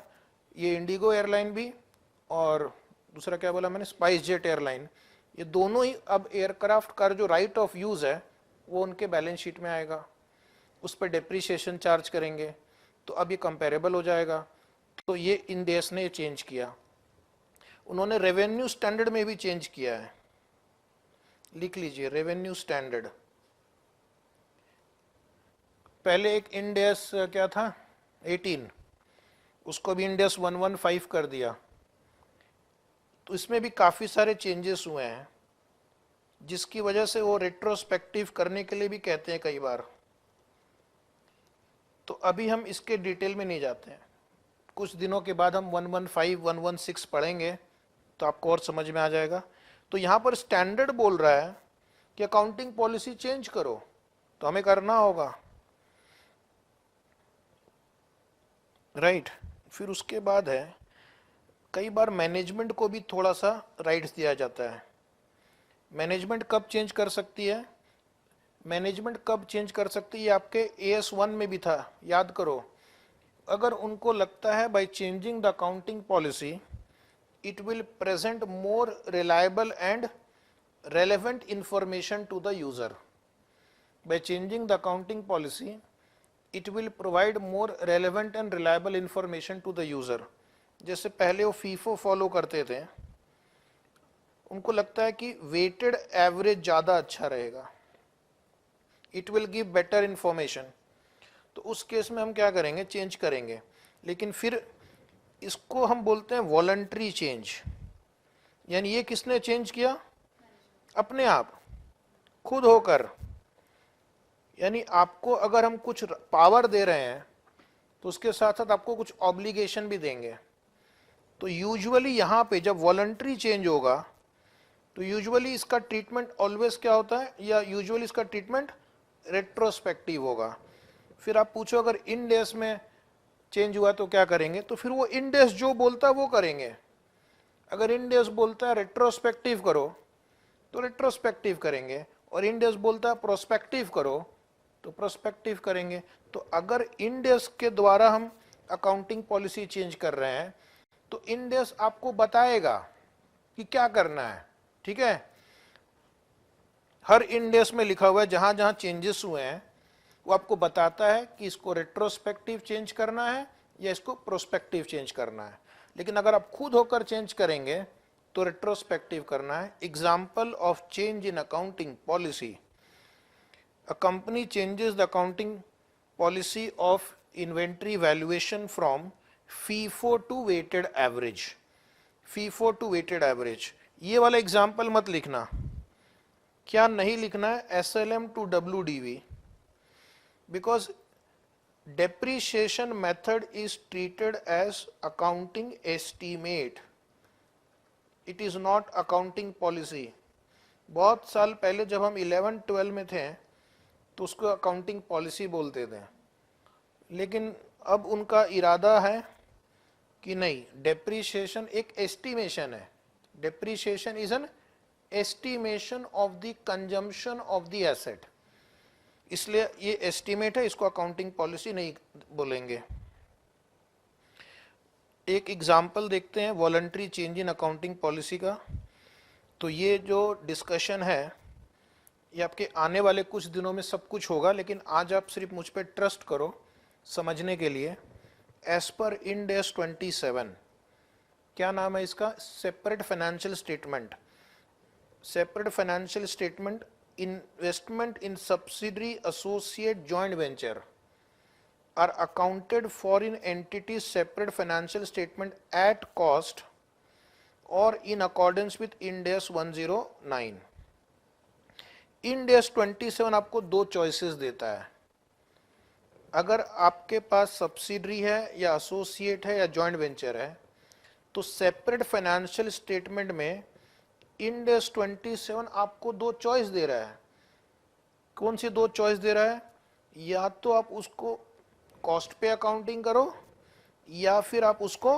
ये इंडिगो एयरलाइन भी और दूसरा क्या बोला मैंने, स्पाइस जेट एयरलाइन, ये दोनों ही अब एयरक्राफ्ट का जो राइट ऑफ यूज है वो उनके बैलेंस शीट में आएगा, उस पर डेप्रीशिएशन चार्ज करेंगे, तो अब ये कंपेरेबल हो जाएगा। तो ये इन देश ने चेंज किया। उन्होंने रेवेन्यू स्टैंडर्ड में भी चेंज किया है, लिख लीजिए रेवेन्यू स्टैंडर्ड। पहले एक इंड एस क्या था 18, उसको भी इंड एस 115 कर दिया। तो इसमें भी काफी सारे चेंजेस हुए हैं, जिसकी वजह से वो रेट्रोस्पेक्टिव करने के लिए भी कहते हैं कई बार। तो अभी हम इसके डिटेल में नहीं जाते हैं, कुछ दिनों के बाद हम 115 116 पढ़ेंगे तो आपको और समझ में आ जाएगा। तो यहाँ पर स्टैंडर्ड बोल रहा है कि अकाउंटिंग पॉलिसी चेंज करो, तो हमें करना होगा, राइट। फिर उसके बाद है, कई बार मैनेजमेंट को भी थोड़ा सा राइट्स दिया जाता है। मैनेजमेंट कब चेंज कर सकती है? मैनेजमेंट कब चेंज कर सकती है? आपके AS1 में भी था, याद करो। अगर उनको लगता है by changing the accounting policy it will present more reliable and relevant information to the user. By changing the accounting policy, it will provide more relevant and reliable information to the user. जैसे पहले वो FIFO follow करते थे, उनको लगता है कि weighted average ज़्यादा अच्छा रहेगा, it will give better information. तो उस केस में हम क्या करेंगे, चेंज करेंगे। लेकिन फिर इसको हम बोलते हैं वॉलंटरी चेंज, यानी ये किसने चेंज किया? अपने आप, खुद होकर। यानी आपको अगर हम कुछ पावर दे रहे हैं तो उसके साथ साथ आपको कुछ ऑब्लिगेशन भी देंगे। तो यूजुअली यहाँ पे जब वॉलंटरी चेंज होगा तो यूजुअली इसका ट्रीटमेंट ऑलवेज क्या होता है, या यूजुअली इसका ट्रीटमेंट रेट्रोस्पेक्टिव होगा। फिर आप पूछो अगर इन डेज में चेंज हुआ तो क्या करेंगे, तो फिर वो इन डेज जो बोलता है वो करेंगे। अगर इन डेज बोलता है रेट्रोस्पेक्टिव करो तो रेट्रोस्पेक्टिव करेंगे, और इन डेज बोलता है प्रोस्पेक्टिव करो तो प्रोस्पेक्टिव करेंगे। तो अगर इन डेज के द्वारा हम अकाउंटिंग पॉलिसी चेंज कर रहे हैं तो इन डेज आपको बताएगा कि क्या करना है, ठीक है। हर इन डेज में लिखा हुआ है, जहां जहां चेंजेस हुए हैं वो आपको बताता है कि इसको रेट्रोस्पेक्टिव चेंज करना है या इसको प्रोस्पेक्टिव चेंज करना है। लेकिन अगर आप खुद होकर चेंज करेंगे तो रेट्रोस्पेक्टिव करना है। Example of change in accounting policy, a company changes the accounting policy of inventory valuation from FIFO to weighted average. FIFO to weighted average, ये वाला एग्जाम्पल मत लिखना। क्या नहीं लिखना है? SLM to WDV, because depreciation method is treated as accounting estimate, it is not accounting policy. बहुत साल पहले जब हम 11-12 में थे तो उसको अकाउंटिंग पॉलिसी बोलते थे, लेकिन अब उनका इरादा है कि नहीं, डेप्रीशिएशन एक एस्टिमेशन है। Depreciation is an estimation of the consumption of the asset, इसलिए ये एस्टिमेट है, इसको अकाउंटिंग पॉलिसी नहीं बोलेंगे। एक एग्जाम्पल देखते हैं voluntary change in accounting policy का। तो ये जो डिस्कशन है ये आपके आने वाले कुछ दिनों में सब कुछ होगा, लेकिन आज आप सिर्फ मुझ पर ट्रस्ट करो समझने के लिए। एज पर इंड एस 27, क्या नाम है इसका? Separate financial statement. Separate financial statement, investment in subsidiary associate joint venture are accounted for in entities separate financial statement at cost or in accordance with Ind AS 109। Ind AS 27 आपको दो choices देता है। अगर आपके पास subsidiary है या associate है या जॉइंट वेंचर है, तो सेपरेट फाइनेंशियल स्टेटमेंट में Ind AS 27 आपको दो चॉइस दे रहा है। कौन सी दो चॉइस दे रहा है? या तो आप उसको कॉस्ट पे अकाउंटिंग करो या फिर आप उसको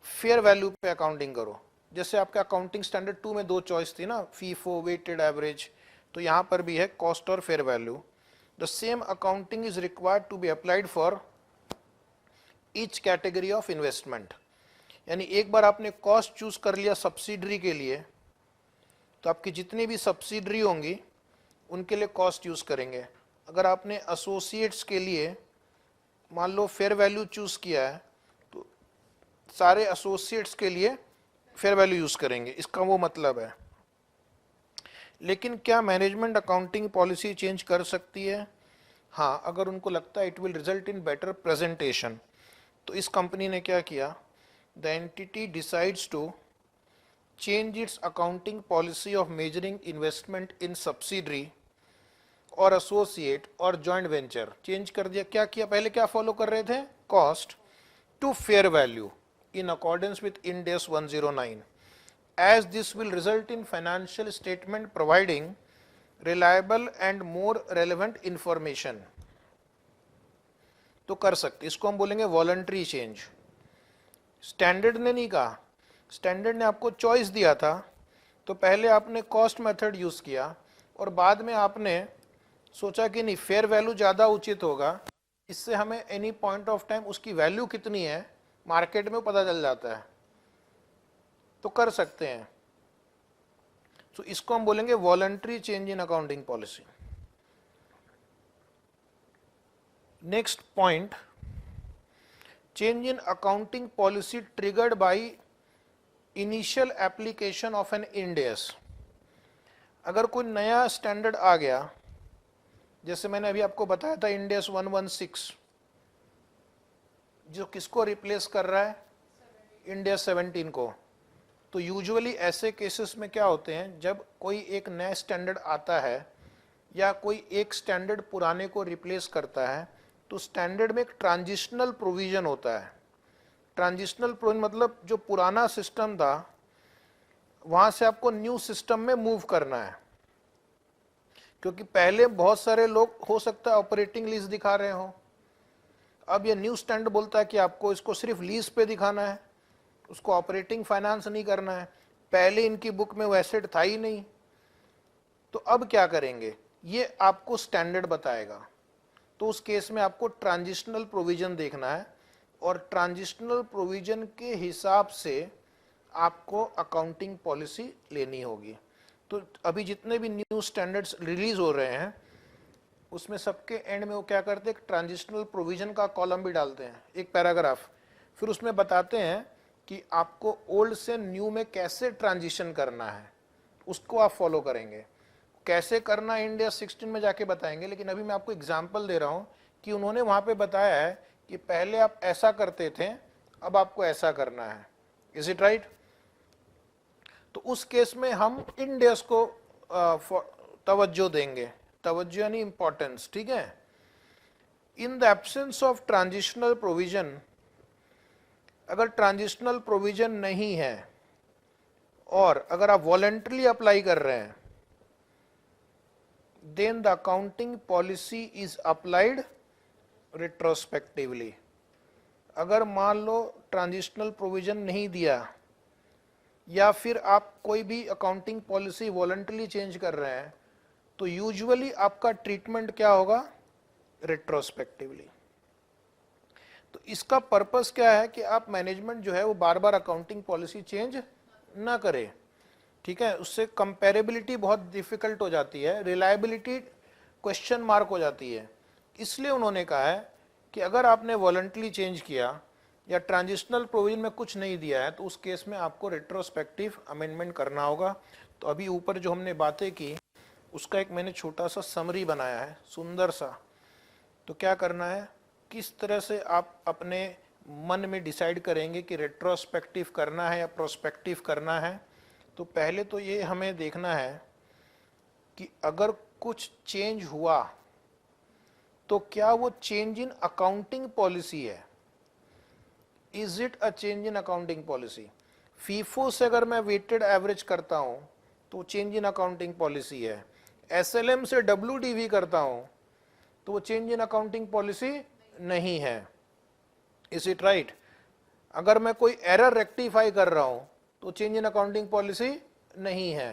फेयर वैल्यू पे अकाउंटिंग करो। जैसे आपके अकाउंटिंग स्टैंडर्ड 2 में दो चॉइस थी ना, फीफो, वेटेड एवरेज, तो यहाँ पर भी है कॉस्ट और fair value. The same accounting is required to be applied for each category of investment. यानी एक बार आपने कॉस्ट चूज कर लिया सब्सिडरी के लिए, तो आपकी जितनी भी सब्सिडरी होंगी उनके लिए कॉस्ट यूज करेंगे। अगर आपने एसोसिएट्स के लिए मान लो फेयर वैल्यू चूज किया है, तो सारे एसोसिएट्स के लिए फेयर वैल्यू यूज करेंगे, इसका वो मतलब है। लेकिन क्या मैनेजमेंट अकाउंटिंग पॉलिसी चेंज कर सकती है? हाँ, अगर उनको लगता है it will result in better presentation. तो इस कंपनी ने क्या किया? The entity decides to change its accounting policy of measuring investment in subsidiary और एसोसिएट और जॉइंट वेंचर। चेंज कर दिया। क्या किया? पहले क्या फॉलो कर रहे थे? Cost to fair value in accordance with Ind AS 109, as this will result in financial statement providing reliable and more relevant information. तो कर सकते, इसको हम बोलेंगे वॉलंटरी चेंज। स्टैंडर्ड ने नहीं कहा, स्टैंडर्ड ने आपको चॉइस दिया था, तो पहले आपने कॉस्ट मेथड यूज किया और बाद में आपने सोचा कि नहीं, फेयर वैल्यू ज़्यादा उचित होगा, इससे हमें एनी पॉइंट ऑफ टाइम उसकी वैल्यू कितनी है मार्केट में पता चल जाता है, तो कर सकते हैं। तो इसको हम बोलेंगे voluntary change in accounting policy. Next point, change in accounting policy triggered by initial application of an Ind AS। अगर कोई नया स्टैंडर्ड आ गया, जैसे मैंने अभी आपको बताया था इंड AS 116, जो किसको रिप्लेस कर रहा है? इंड AS 17 को। तो यूजुअली ऐसे केसेस में क्या होते हैं, जब कोई एक नया स्टैंडर्ड आता है या कोई एक स्टैंडर्ड पुराने को रिप्लेस करता है, तो स्टैंडर्ड में एक ट्रांजिशनल प्रोविजन होता है। ट्रांजिशनल प्रोविजन मतलब जो पुराना सिस्टम था वहां से आपको न्यू सिस्टम में मूव करना है। क्योंकि पहले बहुत सारे लोग हो सकता है ऑपरेटिंग लीज दिखा रहे हो, अब ये न्यू स्टैंडर्ड बोलता है कि आपको इसको सिर्फ लीज पे दिखाना है, उसको ऑपरेटिंग फाइनेंस नहीं करना है। पहले इनकी बुक में वो एसेट था ही नहीं, तो अब क्या करेंगे ये आपको स्टैंडर्ड बताएगा। तो उस केस में आपको ट्रांजिशनल प्रोविजन देखना है और ट्रांजिशनल प्रोविजन के हिसाब से आपको अकाउंटिंग पॉलिसी लेनी होगी। तो अभी जितने भी न्यू स्टैंडर्ड्स रिलीज हो रहे हैं उसमें सबके एंड में वो क्या करते हैं, एक ट्रांजिशनल प्रोविजन का कॉलम भी डालते हैं, एक पैराग्राफ, फिर उसमें बताते हैं कि आपको ओल्ड से न्यू में कैसे ट्रांजिशन करना है, उसको आप फॉलो करेंगे। कैसे करना इंड AS 16 में जाके बताएंगे, लेकिन अभी मैं आपको एग्जाम्पल दे रहा हूँ कि उन्होंने वहाँ पे बताया है कि पहले आप ऐसा करते थे, अब आपको ऐसा करना है। Is it right? तो उस केस में हम इंड AS को तवज्जो देंगे, तवज्जो यानी इंपॉर्टेंस, ठीक है। In the absence of transitional provision, अगर ट्रांजिशनल प्रोविजन नहीं है और अगर आप वॉलंटरली अप्लाई कर रहे हैं, then the accounting policy is applied retrospectively. अगर मान लो ट्रांजिशनल प्रोविजन नहीं दिया या फिर आप कोई भी अकाउंटिंग पॉलिसी वॉलंटरली चेंज कर रहे हैं, तो यूजुअली आपका ट्रीटमेंट क्या होगा? रिट्रोस्पेक्टिवली। तो इसका पर्पस क्या है कि आप मैनेजमेंट जो है वो बार बार अकाउंटिंग पॉलिसी चेंज ना करे। ठीक है, उससे कंपेरेबिलिटी बहुत डिफिकल्ट हो जाती है, रिलायबिलिटी क्वेश्चन मार्क हो जाती है। इसलिए उन्होंने कहा है कि अगर आपने वॉलंटरी चेंज किया या ट्रांजिशनल प्रोविजन में कुछ नहीं दिया है तो उस केस में आपको रेट्रोस्पेक्टिव अमेंडमेंट करना होगा। तो अभी ऊपर जो हमने बातें की उसका एक मैंने छोटा सा समरी बनाया है, सुंदर सा। तो क्या करना है, किस तरह से आप अपने मन में डिसाइड करेंगे कि रेट्रोस्पेक्टिव करना है या प्रोस्पेक्टिव करना है। तो पहले तो ये हमें देखना है कि अगर कुछ चेंज हुआ तो क्या वो चेंज इन अकाउंटिंग पॉलिसी है, is it a change in accounting policy. FIFO से अगर मैं वेटेड एवरेज करता हूं तो चेंज इन अकाउंटिंग पॉलिसी है। एसएलएम से डब्ल्यूडीवी करता हूं तो वो चेंज इन अकाउंटिंग पॉलिसी नहीं है, इज इट राइट। अगर मैं कोई एरर रेक्टिफाई कर रहा हूं तो चेंज इन अकाउंटिंग पॉलिसी नहीं है।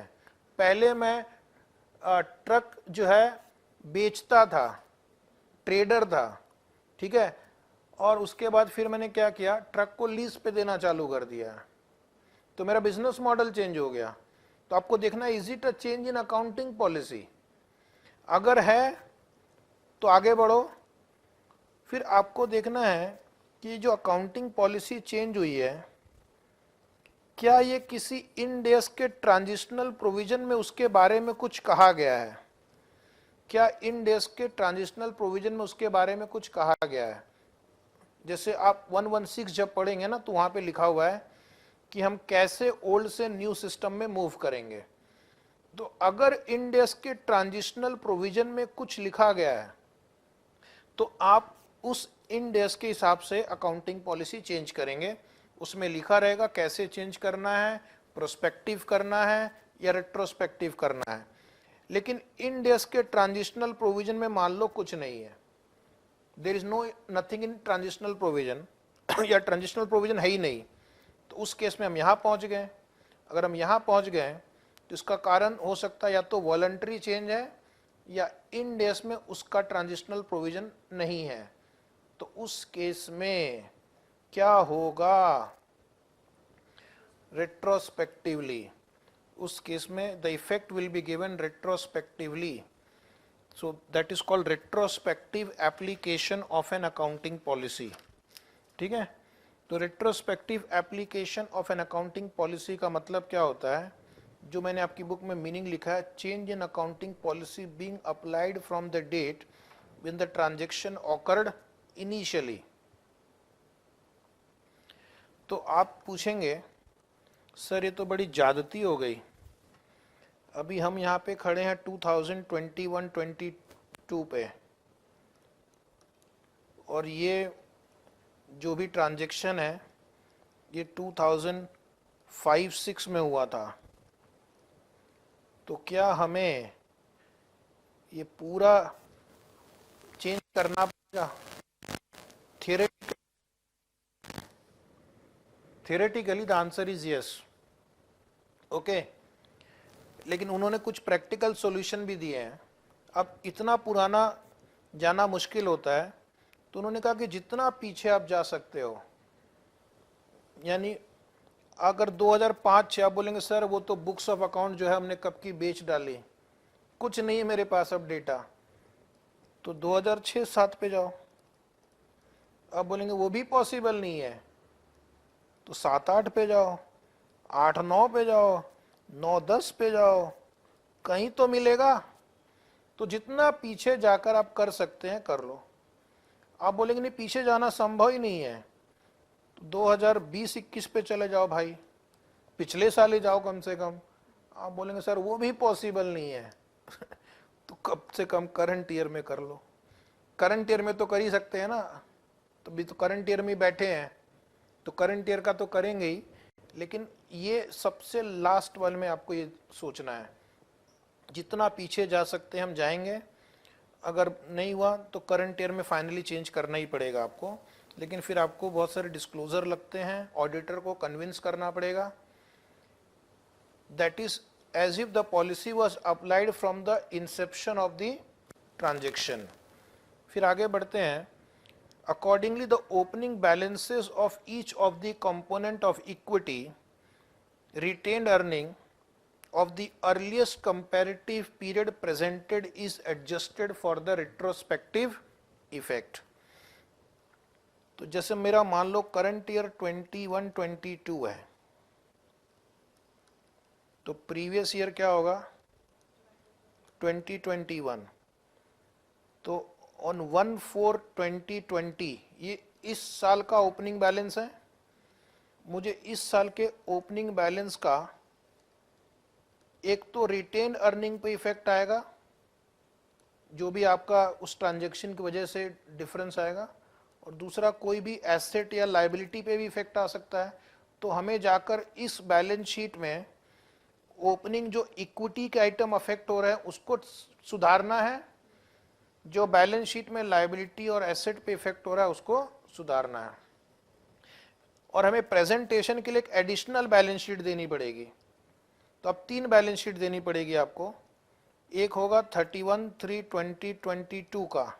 पहले मैं ट्रक जो है बेचता था, ट्रेडर था, ठीक है, और उसके बाद फिर मैंने क्या किया, ट्रक को लीज पे देना चालू कर दिया, तो मेरा बिजनेस मॉडल चेंज हो गया। तो आपको देखना है is it a change in accounting policy. अगर है तो आगे बढ़ो। फिर आपको देखना है कि जो अकाउंटिंग पॉलिसी चेंज हुई है क्या ये किसी इन डेज के ट्रांजिशनल प्रोविजन में उसके बारे में कुछ कहा गया है, क्या इन डेज के ट्रांजिशनल प्रोविजन में उसके बारे में कुछ कहा गया है। जैसे आप 116 जब पढ़ेंगे ना तो वहां पे लिखा हुआ है कि हम कैसे ओल्ड से न्यू सिस्टम में मूव करेंगे। तो अगर इन डेज के ट्रांजिशनल प्रोविजन में कुछ लिखा गया है तो आप उस इन डेज के हिसाब से अकाउंटिंग पॉलिसी चेंज करेंगे। उसमें लिखा रहेगा कैसे चेंज करना है, प्रोस्पेक्टिव करना है या रेट्रोस्पेक्टिव करना है। लेकिन इन डेज के ट्रांजिशनल प्रोविजन में मान लो कुछ नहीं है, there is no nothing in transitional provision या ट्रांजिशनल प्रोविजन है ही नहीं, तो उस केस में हम यहाँ पहुँच गए। अगर हम यहाँ पहुँच गए तो इसका कारण हो सकता है या तो वॉलंटरी चेंज है या इन डेज में उसका ट्रांजिशनल प्रोविजन नहीं है। तो उस केस में क्या होगा, रेट्रोस्पेक्टिवली, उस केस में the effect will be given retrospectively. So that is called retrospective application of N accounting policy. ठीक है, तो retrospective application of N accounting policy का मतलब क्या होता है, जो मैंने आपकी बुक में मीनिंग लिखा है, change in accounting policy being applied from the date when the transaction occurred initially. तो आप पूछेंगे सर ये तो बड़ी ज्यादती हो गई, अभी हम यहाँ पे खड़े हैं 2021-22 पे, और ये जो भी ट्रांजैक्शन है ये 2005-6 में हुआ था, तो क्या हमें ये पूरा चेंज करना पड़ेगा। Theoretically the answer is yes, okay, लेकिन उन्होंने कुछ प्रैक्टिकल सॉल्यूशन भी दिए हैं। अब इतना पुराना जाना मुश्किल होता है, तो उन्होंने कहा कि जितना पीछे आप जा सकते हो, यानी अगर 2005-6 आप बोलेंगे सर वो तो बुक्स ऑफ अकाउंट जो है हमने कब की बेच डाली, कुछ नहीं है मेरे पास अब डेटा, तो 2006-7 पे जाओ। अब बोलेंगे वो भी पॉसिबल नहीं है, तो 7-8 पे जाओ, 8-9 पे जाओ, 9-10 पे जाओ, कहीं तो मिलेगा। तो जितना पीछे जाकर आप कर सकते हैं कर लो। आप बोलेंगे नहीं पीछे जाना संभव ही नहीं है, तो 2020-21 पे चले जाओ भाई, पिछले साल ही जाओ कम से कम। आप बोलेंगे सर वो भी पॉसिबल नहीं है तो कम से कम करंट ईयर में कर लो। करंट ईयर में तो कर ही सकते हैं ना, तो भी तो करंट ईयर में बैठे हैं, तो करंट ईयर का तो करेंगे ही, लेकिन ये सबसे लास्ट वाले में आपको ये सोचना है, जितना पीछे जा सकते हैं हम जाएंगे। अगर नहीं हुआ तो करंट ईयर में फाइनली चेंज करना ही पड़ेगा आपको, लेकिन फिर आपको बहुत सारे डिस्क्लोजर लगते हैं, ऑडिटर को कन्विंस करना पड़ेगा। That is as if the policy was applied from the inception of the transaction. फिर आगे बढ़ते हैं। Accordingly, the opening balances of each of the component of equity, retained earning of the earliest comparative period presented is adjusted for the retrospective effect. तो जैसे मेरा मान लो current year 21-22 है, तो प्रीवियस ईयर क्या होगा 2021, तो ऑन 1/4/2020 ये इस साल का ओपनिंग बैलेंस है। मुझे इस साल के ओपनिंग बैलेंस का एक तो रिटेन अर्निंग पे इफेक्ट आएगा, जो भी आपका उस ट्रांजैक्शन की वजह से डिफरेंस आएगा, और दूसरा कोई भी एसेट या लायबिलिटी पे भी इफेक्ट आ सकता है। तो हमें जाकर इस बैलेंस शीट में ओपनिंग जो इक्विटी के आइटम अफेक्ट हो रहे हैं उसको सुधारना है, जो बैलेंस शीट में लायबिलिटी और एसेट पे इफेक्ट हो रहा है उसको सुधारना है। और हमें प्रेजेंटेशन के लिए एक एडिशनल बैलेंस शीट देनी पड़ेगी। तो अब 3 बैलेंस शीट देनी पड़ेगी आपको। एक होगा 31/3/2022 का,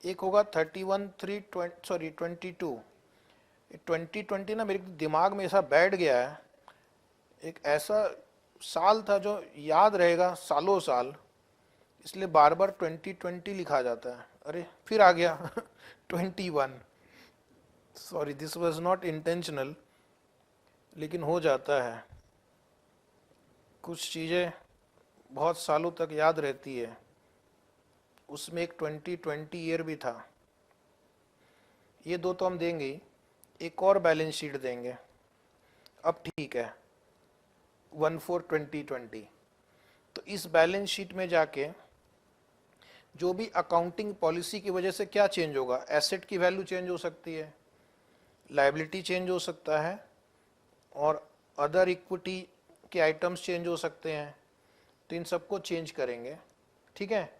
एक होगा 31/3/22। 2020 ना मेरे दिमाग में ऐसा बैठ गया है, एक ऐसा साल था जो याद रहेगा सालों साल, इसलिए बार बार 2020 लिखा जाता है। अरे फिर आ गया 21, sorry this was not intentional, लेकिन हो जाता है, कुछ चीज़ें बहुत सालों तक याद रहती है। उसमें एक 2020 ईयर भी था। ये 2 तो हम देंगे ही, एक और बैलेंस शीट देंगे। अब ठीक है 1/4/2020, तो इस बैलेंस शीट में जाके जो भी अकाउंटिंग पॉलिसी की वजह से क्या चेंज होगा, एसेट की वैल्यू चेंज हो सकती है, लायबिलिटी चेंज हो सकता है, और अदर इक्विटी के आइटम्स चेंज हो सकते हैं। तो इन सबको चेंज करेंगे, ठीक है।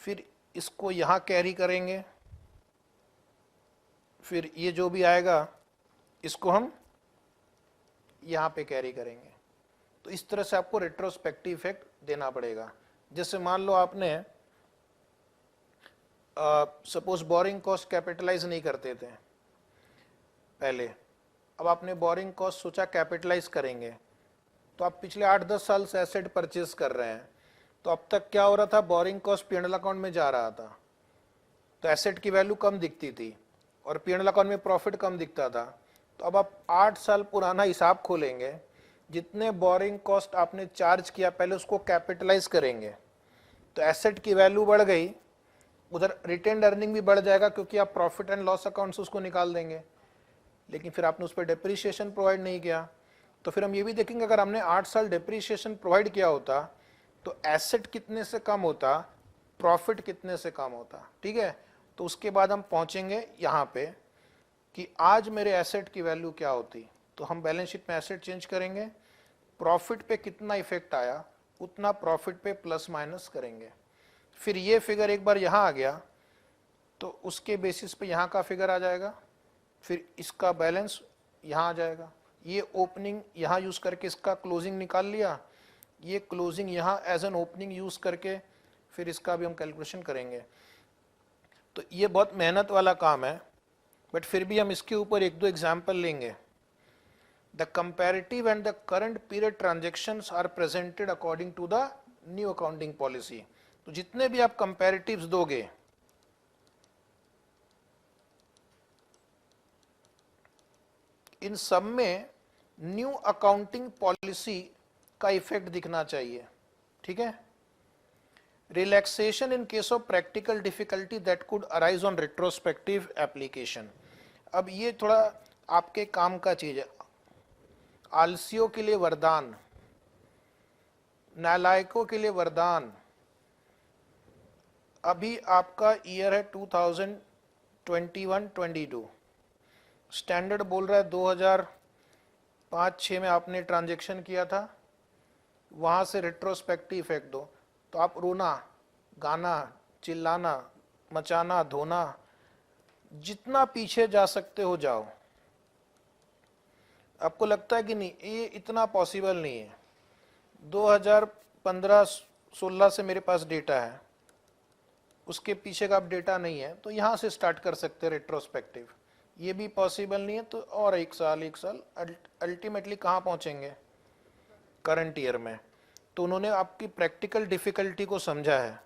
फिर इसको यहाँ कैरी करेंगे, फिर ये जो भी आएगा इसको हम यहाँ पे कैरी करेंगे। तो इस तरह से आपको रेट्रोस्पेक्टिव इफेक्ट देना पड़ेगा। जैसे मान लो आपने सपोज बोरिंग कॉस्ट कैपिटलाइज नहीं करते थे पहले, अब आपने बोरिंग कॉस्ट सोचा कैपिटलाइज करेंगे, तो आप पिछले 8-10 साल से एसेट परचेज कर रहे हैं, तो अब तक क्या हो रहा था, बोरिंग कॉस्ट पी&एल अकाउंट में जा रहा था, तो एसेट की वैल्यू कम दिखती थी और पी&एल अकाउंट में प्रॉफिट कम दिखता था। तो अब आप 8 साल पुराना हिसाब खोलेंगे, जितने बोरिंग कॉस्ट आपने चार्ज किया पहले उसको कैपिटलाइज करेंगे, तो एसेट की वैल्यू बढ़ गई, उधर रिटेन्ड अर्निंग भी बढ़ जाएगा क्योंकि आप प्रॉफिट एंड लॉस अकाउंट से उसको निकाल देंगे। लेकिन फिर आपने उस पर डेप्रीशिएशन प्रोवाइड नहीं किया, तो फिर हम ये भी देखेंगे अगर हमने 8 साल डेप्रीशिएशन प्रोवाइड किया होता तो एसेट कितने से कम होता, प्रॉफिट कितने से कम होता, ठीक है। तो उसके बाद हम पहुंचेंगे यहाँ पे कि आज मेरे एसेट की वैल्यू क्या होती, तो हम बैलेंस शीट में एसेट चेंज करेंगे, प्रॉफिट पे कितना इफेक्ट आया उतना प्रॉफिट पे प्लस माइनस करेंगे। फिर ये फिगर एक बार यहाँ आ गया तो उसके बेसिस पे यहाँ का फिगर आ जाएगा, फिर इसका बैलेंस यहाँ आ जाएगा। ये ओपनिंग यहाँ यूज करके इसका क्लोजिंग निकाल लिया, ये क्लोजिंग यहाँ एज एन ओपनिंग यूज करके फिर इसका भी हम कैलकुलेशन करेंगे। तो ये बहुत मेहनत वाला काम है, बट फिर भी हम इसके ऊपर 1-2 एग्जाम्पल लेंगे। The comparative and the current period transactions are presented according to the new accounting policy. तो जितने भी आप कंपैरेटिव्स दोगे, इन सब में न्यू अकाउंटिंग पॉलिसी का इफेक्ट दिखना चाहिए, ठीक है। Relaxation in case of practical difficulty that could arise on retrospective application. अब ये थोड़ा आपके काम का चीज है, आलसियों के लिए वरदान, नालायकों के लिए वरदान। अभी आपका ईयर है 2021-22, स्टैंडर्ड बोल रहा है 2005-6 में आपने ट्रांजैक्शन किया था, वहाँ से रेट्रोस्पेक्टिव इफेक्ट दो, तो आप रोना, गाना, चिल्लाना, मचाना, धोना, जितना पीछे जा सकते हो जाओ। आपको लगता है कि नहीं ये इतना पॉसिबल नहीं है, 2015-16 से मेरे पास डेटा है, उसके पीछे का अब डेटा नहीं है, तो यहाँ से स्टार्ट कर सकते हैं रेट्रोस्पेक्टिव। ये भी पॉसिबल नहीं है तो और एक साल अल्टीमेटली कहाँ पहुँचेंगे, करंट ईयर में। तो उन्होंने आपकी प्रैक्टिकल डिफिकल्टी को समझा है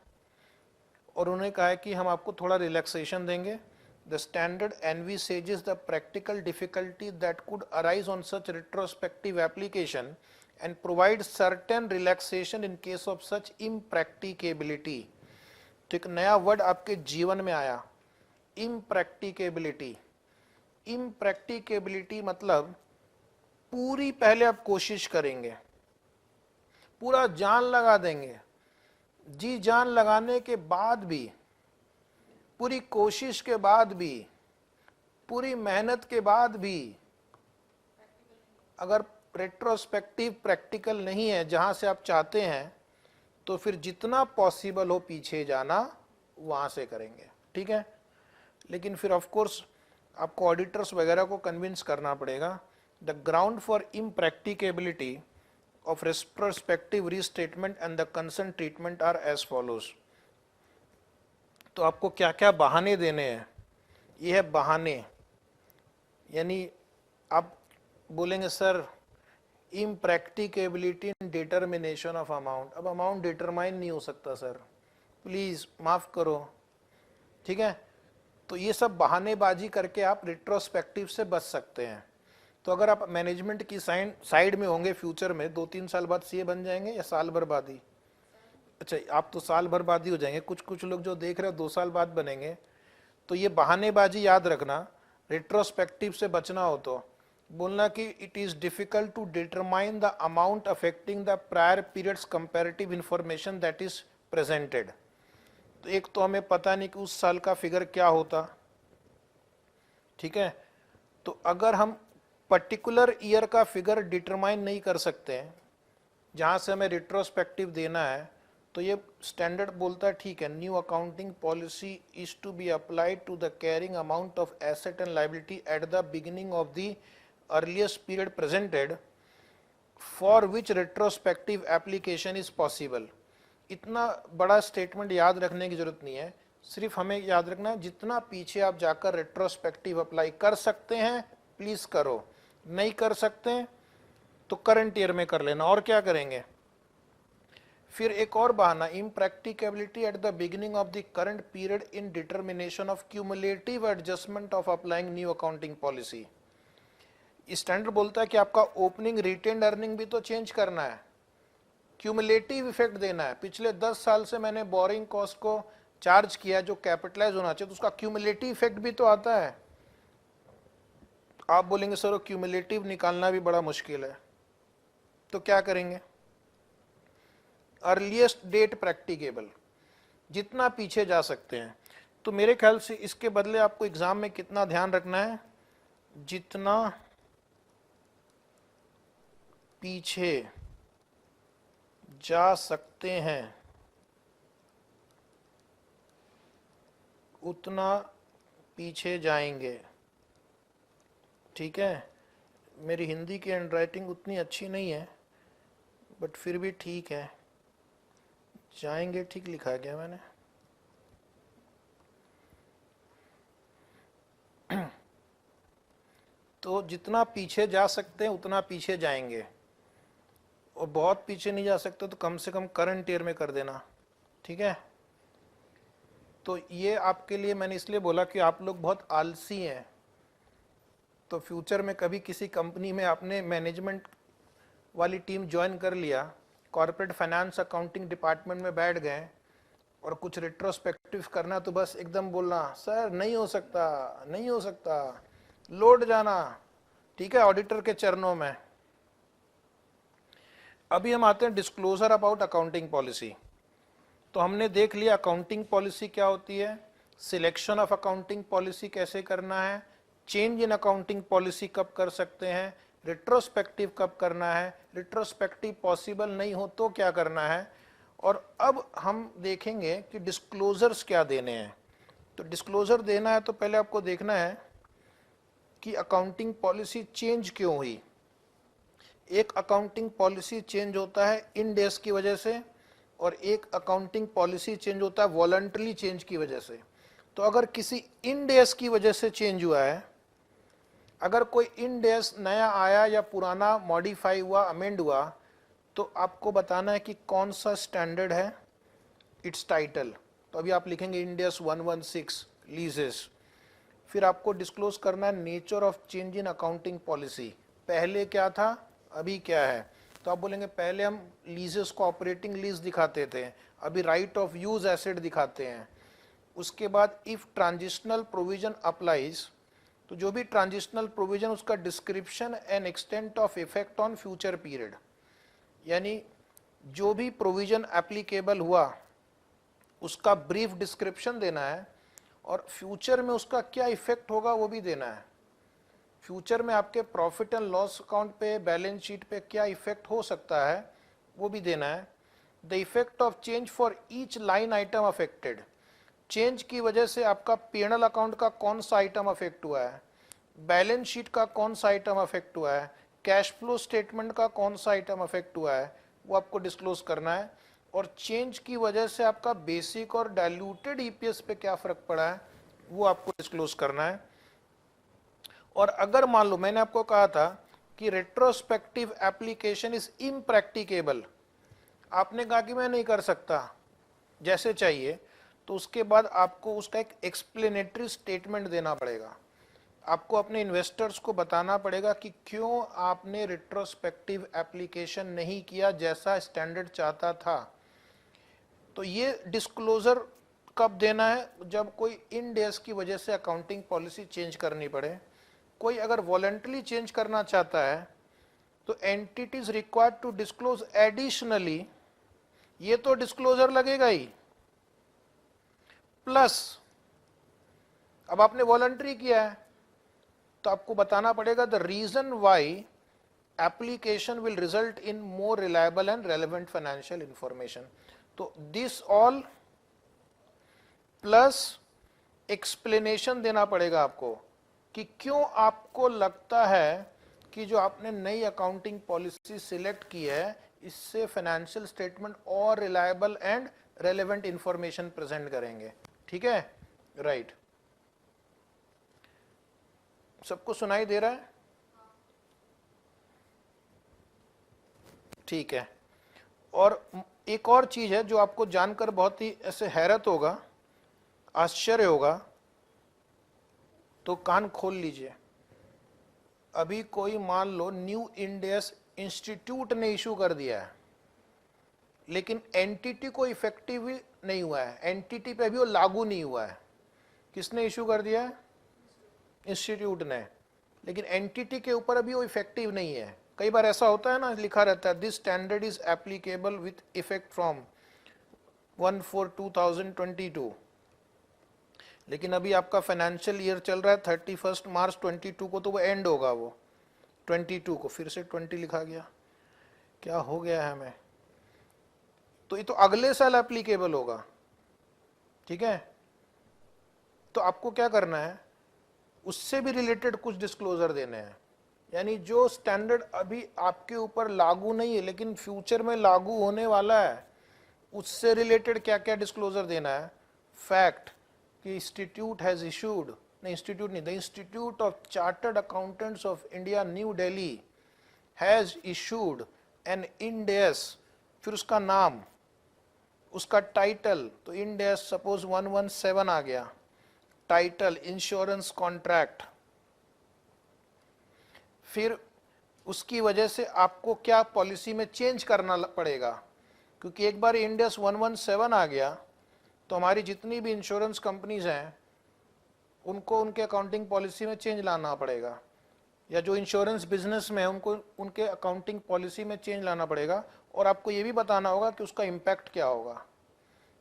और उन्होंने कहा है कि हम आपको थोड़ा रिलैक्सेशन देंगे। The standard envisages the practical difficulty that could arise on such retrospective application and provide certain relaxation in case of such impracticability। तो एक नया वर्ड आपके जीवन में आया, impracticability। impracticability मतलब पूरी पहले आप कोशिश करेंगे, पूरा जान लगा देंगे, जी जान लगाने के बाद भी, पूरी कोशिश के बाद भी, पूरी मेहनत के बाद भी अगर रेट्रोस्पेक्टिव प्रैक्टिकल नहीं है जहां से आप चाहते हैं, तो फिर जितना पॉसिबल हो पीछे जाना वहां से करेंगे, ठीक है। लेकिन फिर ऑफ कोर्स आपको ऑडिटर्स वगैरह को कन्विंस करना पड़ेगा। The ground for impracticability of retrospective restatement and the concern treatment are as follows. तो आपको क्या क्या बहाने देने हैं, ये है बहाने। यानी आप बोलेंगे sir impracticability in determination of amount, अब अमाउंट डिटरमाइन नहीं हो सकता सर, प्लीज माफ करो, ठीक है। तो ये सब बहानेबाजी करके आप रिट्रोस्पेक्टिव से बच सकते हैं। तो अगर आप मैनेजमेंट की साइड में होंगे फ्यूचर में, 2-3 साल बाद सीए बन जाएंगे या साल भर बाद ही? अच्छा, आप तो साल भर बाद ही हो जाएंगे, कुछ लोग जो देख रहे हो 2 साल बाद बनेंगे। तो ये बहानेबाजी याद रखना, रिट्रोस्पेक्टिव से बचना हो तो बोलना कि it is difficult to determine the amount affecting the prior periods comparative information that is presented. तो एक तो हमें पता नहीं कि उस साल का फिगर क्या होता, ठीक है। तो अगर हम पर्टिकुलर ईयर का फिगर डिटरमाइन नहीं कर सकते हैं जहां से हमें रिट्रोस्पेक्टिव देना है, तो ये स्टैंडर्ड बोलता है ठीक है, new accounting policy is to be applied to the carrying amount of asset and liability at the beginning of the earliest period presented for which retrospective application is possible. इतना बड़ा स्टेटमेंट याद रखने की जरूरत नहीं है, सिर्फ हमें याद रखना है जितना पीछे आप जाकर रेट्रोस्पेक्टिव अप्लाई कर सकते हैं प्लीज करो, नहीं कर सकते तो करंट ईयर में कर लेना। और क्या करेंगे फिर एक और बहाना, impracticability at the beginning of the current period in determination of cumulative adjustment of applying new accounting policy. Standard बोलता है कि आपका ओपनिंग रिटेन्ड अर्निंग भी तो चेंज करना है, क्यूमुलेटिव इफेक्ट देना है। पिछले 10 साल से मैंने बोरिंग कॉस्ट को चार्ज किया जो कैपिटलाइज होना चाहिए, तो उसका क्यूमुलेटिव इफेक्ट भी तो आता है। आप बोलेंगे सर क्यूमुलेटिव निकालना भी बड़ा मुश्किल है, तो क्या करेंगे, अर्लीस्ट डेट प्रैक्टिकेबल, जितना पीछे जा सकते हैं। तो मेरे ख्याल से इसके बदले आपको एग्जाम में कितना ध्यान रखना है, जितना पीछे जा सकते हैं उतना पीछे जाएंगे, ठीक है। मेरी हिंदी की हैंडराइटिंग उतनी अच्छी नहीं है, बट फिर भी ठीक है, जाएंगे ठीक लिखा गया मैंने। तो जितना पीछे जा सकते हैं उतना पीछे जाएंगे, और बहुत पीछे नहीं जा सकते तो कम से कम करंट ईयर में कर देना, ठीक है। तो ये आपके लिए मैंने इसलिए बोला कि आप लोग बहुत आलसी हैं, तो फ्यूचर में कभी किसी कंपनी में आपने मैनेजमेंट वाली टीम ज्वाइन कर लिया, कॉर्पोरेट फाइनेंस अकाउंटिंग डिपार्टमेंट में बैठ गए और कुछ रिट्रोस्पेक्टिव करना, तो बस एकदम बोलना सर नहीं हो सकता, नहीं हो सकता, लौट जाना, ठीक है, ऑडिटर के चरणों में। अभी हम आते हैं डिस्क्लोजर अबाउट अकाउंटिंग पॉलिसी। तो हमने देख लिया अकाउंटिंग पॉलिसी क्या होती है, सिलेक्शन ऑफ अकाउंटिंग पॉलिसी कैसे करना है, चेंज इन अकाउंटिंग पॉलिसी कब कर सकते हैं, रिट्रोस्पेक्टिव कब करना है, रिट्रोस्पेक्टिव पॉसिबल नहीं हो तो क्या करना है, और अब हम देखेंगे कि डिस्क्लोजर्स क्या देने हैं। तो डिस्क्लोजर देना है तो पहले आपको देखना है कि अकाउंटिंग पॉलिसी चेंज क्यों हुई। एक अकाउंटिंग पॉलिसी चेंज होता है इन डेज की वजह से, और एक अकाउंटिंग पॉलिसी चेंज होता है वॉलंटरी चेंज की वजह से। तो अगर किसी इन डेज की वजह से चेंज हुआ है, अगर कोई इन डेज नया आया या पुराना मॉडिफाई हुआ, अमेंड हुआ, तो आपको बताना है कि कौन सा स्टैंडर्ड है, इट्स टाइटल। तो अभी आप लिखेंगे इंडियस 116 लीजेस। फिर आपको डिस्क्लोज करना है nature of change in accounting policy, पहले क्या था अभी क्या है। तो आप बोलेंगे पहले हम लीजेस को ऑपरेटिंग लीज दिखाते थे, अभी राइट ऑफ यूज एसेट दिखाते हैं। उसके बाद इफ ट्रांजिशनल प्रोविजन अप्लाइज, तो जो भी ट्रांजिशनल प्रोविजन उसका description and extent of effect on future period, यानी जो भी प्रोविजन एप्लीकेबल हुआ उसका ब्रीफ डिस्क्रिप्शन देना है और फ्यूचर में उसका क्या इफेक्ट होगा वो भी देना है। फ्यूचर में आपके प्रॉफिट एंड लॉस अकाउंट पे, बैलेंस शीट पे क्या इफेक्ट हो सकता है वो भी देना है। The effect of change for each line item affected, change की वजह से आपका पीएनएल अकाउंट का कौन सा आइटम अफेक्ट हुआ है, बैलेंस शीट का कौन सा आइटम अफेक्ट हुआ है, कैश फ्लो स्टेटमेंट का कौन सा आइटम अफेक्ट हुआ है, वो आपको डिस्क्लोज करना है। और चेंज की वजह से आपका बेसिक और डाइल्यूटेड ईपीएस पे क्या फर्क पड़ा है वो आपको डिस्क्लोज करना है। और अगर मान लो मैंने आपको कहा था कि रेट्रोस्पेक्टिव एप्लीकेशन इज इम्प्रैक्टिकेबल, आपने कहा कि मैं नहीं कर सकता जैसे चाहिए, तो उसके बाद आपको उसका एक एक्सप्लेनेटरी स्टेटमेंट देना पड़ेगा। आपको अपने इन्वेस्टर्स को बताना पड़ेगा कि क्यों आपने रेट्रोस्पेक्टिव एप्लीकेशन नहीं किया जैसा स्टैंडर्ड चाहता था। तो ये डिस्क्लोजर कब देना है, जब कोई इन डेज की वजह से अकाउंटिंग पॉलिसी चेंज करनी पड़े। कोई अगर वॉलंटरी चेंज करना चाहता है तो entities required to disclose additionally, ये तो डिस्क्लोजर लगेगा ही, प्लस अब आपने वॉलंटरी किया है तो आपको बताना पड़ेगा the reason why application will result in more reliable and relevant financial information. तो दिस ऑल प्लस एक्सप्लेनेशन देना पड़ेगा आपको कि क्यों आपको लगता है कि जो आपने नई अकाउंटिंग पॉलिसी सिलेक्ट की है इससे फाइनेंशियल स्टेटमेंट और reliable and relevant information present करेंगे। ठीक है, राइट। सबको सुनाई दे रहा है? ठीक है। और एक और चीज है जो आपको जानकर बहुत ही ऐसे हैरत होगा, आश्चर्य होगा, तो कान खोल लीजिए। अभी कोई मान लो न्यू इंडियस इंस्टीट्यूट ने इशू कर दिया है, लेकिन एंटिटी को इफेक्टिव नहीं हुआ है, एंटिटी पे भी वो लागू नहीं हुआ है। किसने इशू कर दिया है? इंस्टीट्यूट ने, लेकिन एंटिटी के ऊपर अभी वो इफेक्टिव नहीं है। कई बार ऐसा होता है ना, लिखा रहता है this standard is applicable with effect from 1/4/2022, लेकिन अभी आपका फाइनेंशियल ईयर चल रहा है 31 मार्च 22 को, तो वो एंड होगा वो 22 को, फिर से 20 लिखा गया, क्या हो गया है हमें? तो ये तो अगले साल एप्लीकेबल होगा। ठीक है, तो आपको क्या करना है, उससे भी रिलेटेड कुछ डिस्क्लोजर देने हैं। यानी जो स्टैंडर्ड अभी आपके ऊपर लागू नहीं है लेकिन फ्यूचर में लागू होने वाला है, उससे रिलेटेड क्या क्या डिस्क्लोजर देना है। फैक्ट कि इंस्टीट्यूट हैज इशूड, नहीं इंस्टीट्यूट नहीं, the institute of chartered accountants of India new Delhi has issued N end S, फिर उसका नाम, उसका टाइटल, तो इंड एस सपोज 117 आ गया, टाइटल इंश्योरेंस कॉन्ट्रैक्ट। फिर उसकी वजह से आपको क्या पॉलिसी में चेंज करना पड़ेगा, क्योंकि एक बार इंड एस 117 आ गया तो हमारी जितनी भी इंश्योरेंस कंपनीज हैं उनको उनके अकाउंटिंग पॉलिसी में चेंज लाना पड़ेगा, या जो इंश्योरेंस बिजनेस में है उनको उनके अकाउंटिंग पॉलिसी में चेंज लाना पड़ेगा। और आपको ये भी बताना होगा कि उसका इम्पैक्ट क्या होगा।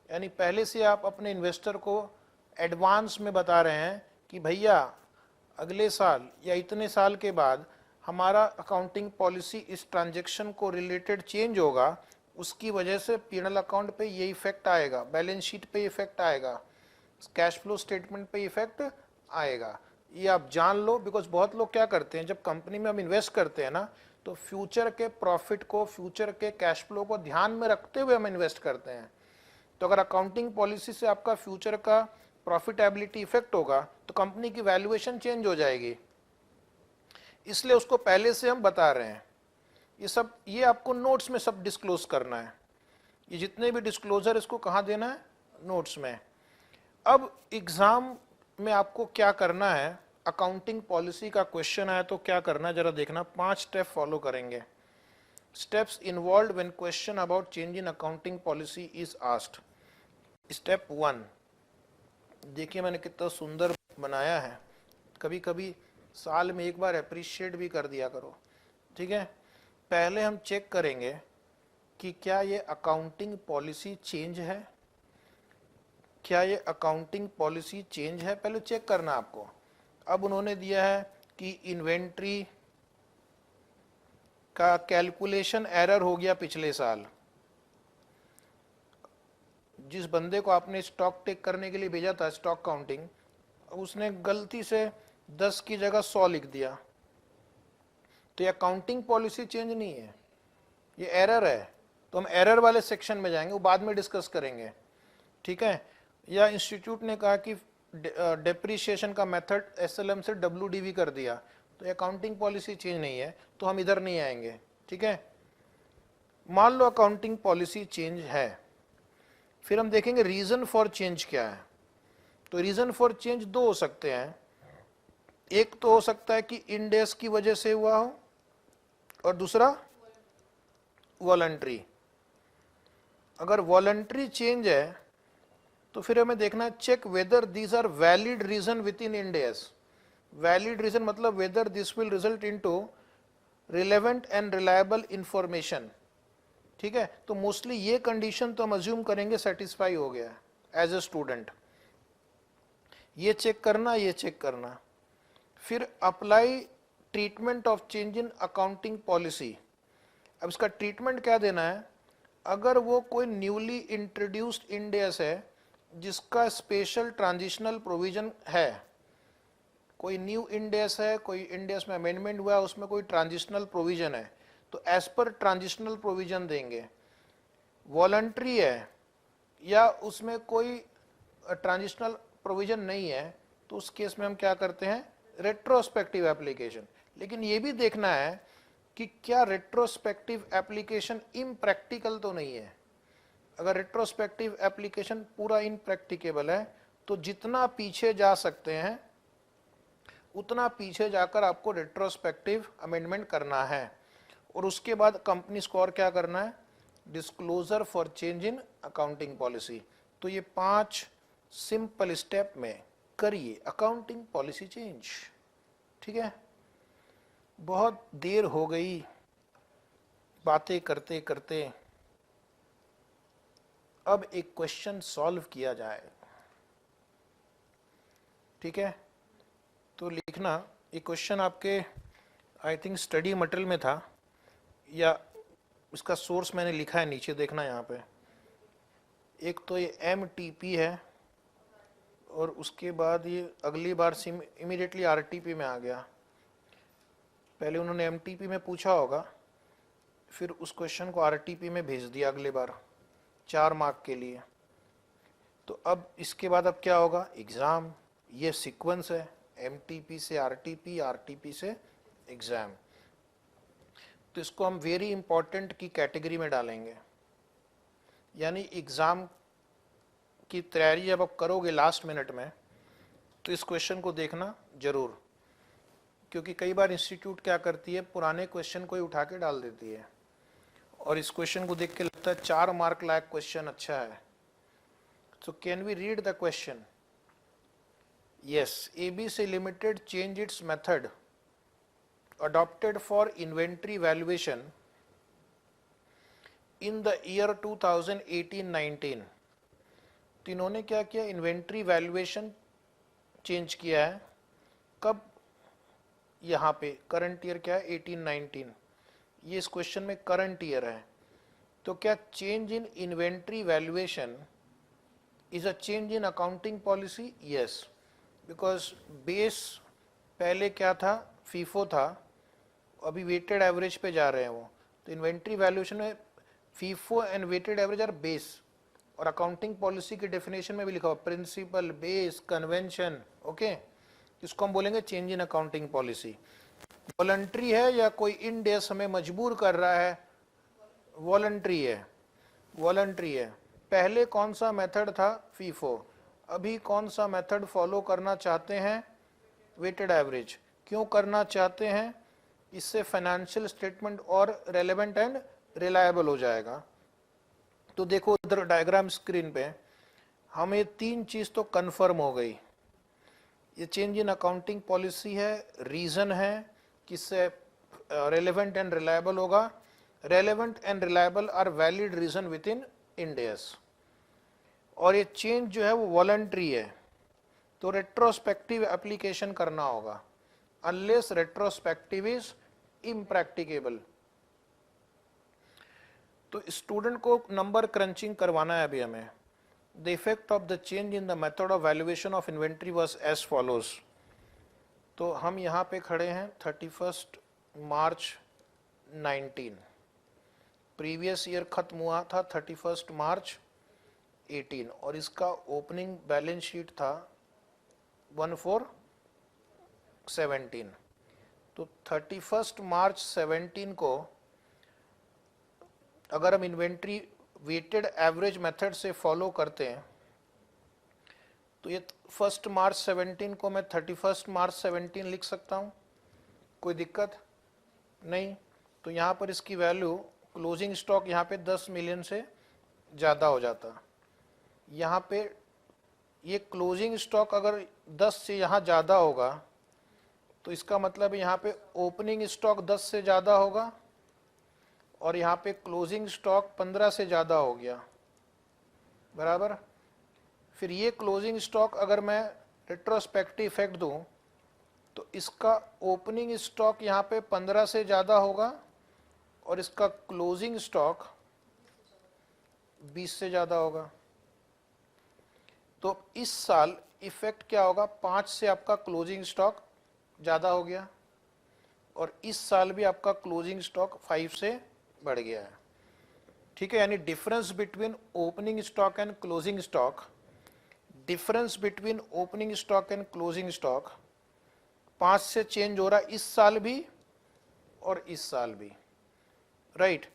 यानी पहले से आप अपने इन्वेस्टर को एडवांस में बता रहे हैं कि भैया अगले साल या इतने साल के बाद हमारा अकाउंटिंग पॉलिसी इस ट्रांजैक्शन को रिलेटेड चेंज होगा, उसकी वजह से पीएनएल अकाउंट पे ये इफेक्ट आएगा, बैलेंस शीट पे इफेक्ट आएगा, कैश फ्लो स्टेटमेंट पे इफेक्ट आएगा। ये आप जान लो, बिकॉज बहुत लोग क्या करते हैं, जब कंपनी में हम इन्वेस्ट करते हैं ना, तो फ्यूचर के प्रॉफिट को, फ्यूचर के कैश फ्लो को ध्यान में रखते हुए हम इन्वेस्ट करते हैं। तो अगर अकाउंटिंग पॉलिसी से आपका फ्यूचर का प्रॉफिटेबिलिटी इफेक्ट होगा तो कंपनी की वैल्यूएशन चेंज हो जाएगी, इसलिए उसको पहले से हम बता रहे हैं। ये आपको नोट्स में सब डिस्क्लोज करना है। ये जितने भी डिस्क्लोजर इसको कहाँ देना है, नोट्स में। अब एग्जाम में आपको क्या करना है, अकाउंटिंग पॉलिसी का क्वेश्चन आया तो क्या करना है जरा देखना। 5 स्टेप फॉलो करेंगे। Steps involve when question about change in accounting policy is asked. Step 1, देखिए मैंने कितना सुंदर बनाया है, कभी कभी साल में एक बार अप्रिशिएट भी कर दिया करो, ठीक है। पहले हम चेक करेंगे कि क्या ये अकाउंटिंग पॉलिसी चेंज है, क्या ये अकाउंटिंग पॉलिसी चेंज है, पहले चेक करना आपको। अब उन्होंने दिया है कि इन्वेंट्री का कैलकुलेशन एरर हो गया पिछले साल। जिस बंदे को आपने स्टॉक टेक करने के लिए भेजा था, स्टॉक काउंटिंग, उसने गलती से 10 की जगह 100 लिख दिया, तो ये अकाउंटिंग पॉलिसी चेंज नहीं है, ये एरर है। तो हम एरर वाले सेक्शन में जाएंगे, वो बाद में डिस्कस करेंगे, ठीक है। या इंस्टीट्यूट ने कहा कि डेप्रिसिएशन का मेथड एसएलएम से डब्ल्यूडीवी कर दिया, तो अकाउंटिंग पॉलिसी चेंज नहीं है, तो हम इधर नहीं आएंगे, ठीक है। मान लो अकाउंटिंग पॉलिसी चेंज है, फिर हम देखेंगे रीजन फॉर चेंज क्या है। तो रीजन फॉर चेंज 2 हो सकते हैं। एक तो हो सकता है कि इंड एस की वजह से हुआ हो, और दूसरा वॉलंटरी। अगर वॉलंटरी चेंज है तो फिर हमें देखना है check whether these are valid reason within Ind AS. Valid reason मतलब whether this will result into relevant and reliable information, ठीक है। तो मोस्टली ये कंडीशन तो हम अज्यूम करेंगे सेटिस्फाई हो गया एज ए स्टूडेंट। ये चेक करना, ये चेक करना। फिर apply treatment of change in accounting policy. अब इसका ट्रीटमेंट क्या देना है, अगर वो कोई न्यूली इंट्रोड्यूस्ड इंड एस है जिसका स्पेशल ट्रांजिशनल प्रोविजन है, कोई न्यू इंड एस है, कोई इंड एस में अमेंडमेंट हुआ है, उसमें कोई ट्रांजिशनल प्रोविजन है, तो एज पर ट्रांजिशनल प्रोविजन देंगे। वॉलंटरी है या उसमें कोई ट्रांजिशनल प्रोविजन नहीं है, तो उस केस में हम क्या करते हैं, रेट्रोस्पेक्टिव एप्लीकेशन। लेकिन ये भी देखना है कि क्या रेट्रोस्पेक्टिव एप्लीकेशन इम्प्रैक्टिकल तो नहीं है। अगर रेट्रोस्पेक्टिव एप्लीकेशन पूरा इनप्रैक्टिकेबल है तो जितना पीछे जा सकते हैं उतना पीछे जाकर आपको रेट्रोस्पेक्टिव अमेंडमेंट करना है। और उसके बाद कंपनी स्कोर क्या करना है, disclosure for change in accounting policy. तो ये 5 सिंपल स्टेप में करिए अकाउंटिंग पॉलिसी चेंज, ठीक है। बहुत देर हो गई बातें करते करते, अब एक क्वेश्चन सॉल्व किया जाए, ठीक है। तो लिखना, ये क्वेश्चन आपके आई थिंक स्टडी मटेरियल में था, या इसका सोर्स मैंने लिखा है नीचे, देखना यहाँ पे। एक तो ये MTP है, और उसके बाद ये अगली बार इमीडिएटली RTP में आ गया। पहले उन्होंने MTP में पूछा होगा, फिर उस क्वेश्चन को RTP में भेज दिया अगले बार 4 मार्क के लिए। तो अब इसके बाद अब क्या होगा, एग्जाम। ये सीक्वेंस है, MTP से RTP, RTP से एग्जाम। तो इसको हम वेरी इंपॉर्टेंट की कैटेगरी में डालेंगे। यानी एग्जाम की तैयारी जब आप करोगे लास्ट मिनट में, तो इस क्वेश्चन को देखना जरूर, क्योंकि कई बार इंस्टीट्यूट क्या करती है, पुराने क्वेश्चन को ही उठा के डाल देती है, और इस क्वेश्चन को देख के लगता है 4 मार्क लायक क्वेश्चन अच्छा है। So can we read the question? Yes, ABC Limited changed its method adopted for inventory valuation in the year 2018-19। तो इन्होंने क्या किया, इन्वेंट्री वैल्यूएशन चेंज किया है। कब, यहाँ पे करंट ईयर क्या है, 18-19। ये इस क्वेश्चन में करंट ईयर है। तो क्या change in inventory valuation is a change in accounting policy? Yes, because base पहले क्या था, फीफो था, अभी वेटेड एवरेज पे जा रहे हैं वो। तो इन्वेंट्री वैल्यूएशन में FIFO and weighted average are base, और अकाउंटिंग पॉलिसी की डेफिनेशन में भी लिखा हुआ प्रिंसिपल, बेस, कन्वेंशन, ओके। इसको हम बोलेंगे change in accounting policy. Voluntary है या कोई इन डेज हमें मजबूर कर रहा है? वॉलंटरी है, वॉलंटरी है। पहले कौन सा मेथड था? फीफो। अभी कौन सा मेथड फॉलो करना चाहते हैं? Weighted average. क्यों करना चाहते हैं? इससे फाइनेंशियल स्टेटमेंट और रेलेवेंट एंड रिलायबल हो जाएगा। तो देखो उधर डायग्राम स्क्रीन पे, हमें तीन चीज तो कंफर्म हो गई। ये चेंज इन अकाउंटिंग पॉलिसी है, रीजन है किससे रेलेवेंट एंड रिलायबल होगा। Relevant and reliable are valid reason within Ind AS. और ये चेंज जो है वो वॉलंटरी है, तो रेट्रोस्पेक्टिव एप्लीकेशन करना होगा, अनलेस रेट्रोस्पेक्टिव इज इम्प्रैक्टिकेबल। तो स्टूडेंट को नंबर क्रंचिंग करवाना है अभी हमें। The effect of the change in the method of valuation of inventory was as follows. तो हम यहाँ पे खड़े हैं 31 मार्च 19, प्रीवियस ईयर खत्म हुआ था 31 मार्च 18, और इसका ओपनिंग बैलेंस शीट था 14/17। तो 31 मार्च 17 को अगर हम इन्वेंट्री वेटेड एवरेज मेथड से फॉलो करते हैं तो ये 1 मार्च 17 को मैं 31 मार्च 17 लिख सकता हूँ, कोई दिक्कत नहीं। तो यहाँ पर इसकी वैल्यू क्लोजिंग स्टॉक यहाँ पे 10 मिलियन से ज़्यादा हो जाता। यहाँ पे ये क्लोजिंग स्टॉक अगर 10 से यहाँ ज़्यादा होगा तो इसका मतलब यहाँ पे ओपनिंग स्टॉक 10 से ज़्यादा होगा, और यहाँ पे क्लोजिंग स्टॉक 15 से ज़्यादा हो गया, बराबर। फिर ये क्लोजिंग स्टॉक अगर मैं रेट्रोस्पेक्टिव इफेक्ट दूं तो इसका ओपनिंग स्टॉक यहाँ पे 15 से ज़्यादा होगा और इसका क्लोजिंग स्टॉक 20 से ज़्यादा होगा। तो इस साल इफेक्ट क्या होगा? 5 से आपका क्लोजिंग स्टॉक ज़्यादा हो गया, और इस साल भी आपका क्लोजिंग स्टॉक 5 से बढ़ गया है। ठीक है, यानी difference between opening stock and closing stock, difference between opening stock and closing stock 5 से चेंज हो रहा है इस साल भी और इस साल भी, राइट।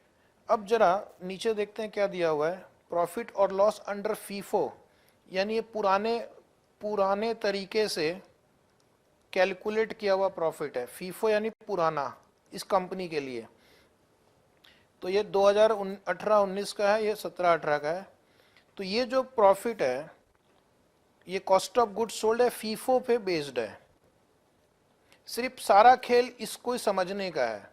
अब जरा नीचे देखते हैं क्या दिया हुआ है। प्रॉफिट और लॉस अंडर फीफो, यानी ये पुराने तरीके से कैलकुलेट किया हुआ प्रॉफिट है। फीफो यानी पुराना, इस कंपनी के लिए। तो ये 2018-19 का है, ये 17-18 का है। तो ये जो प्रॉफिट है ये कॉस्ट ऑफ गुड्स सोल्ड है, फीफो पे बेस्ड है। सिर्फ सारा खेल इसको ही समझने का है।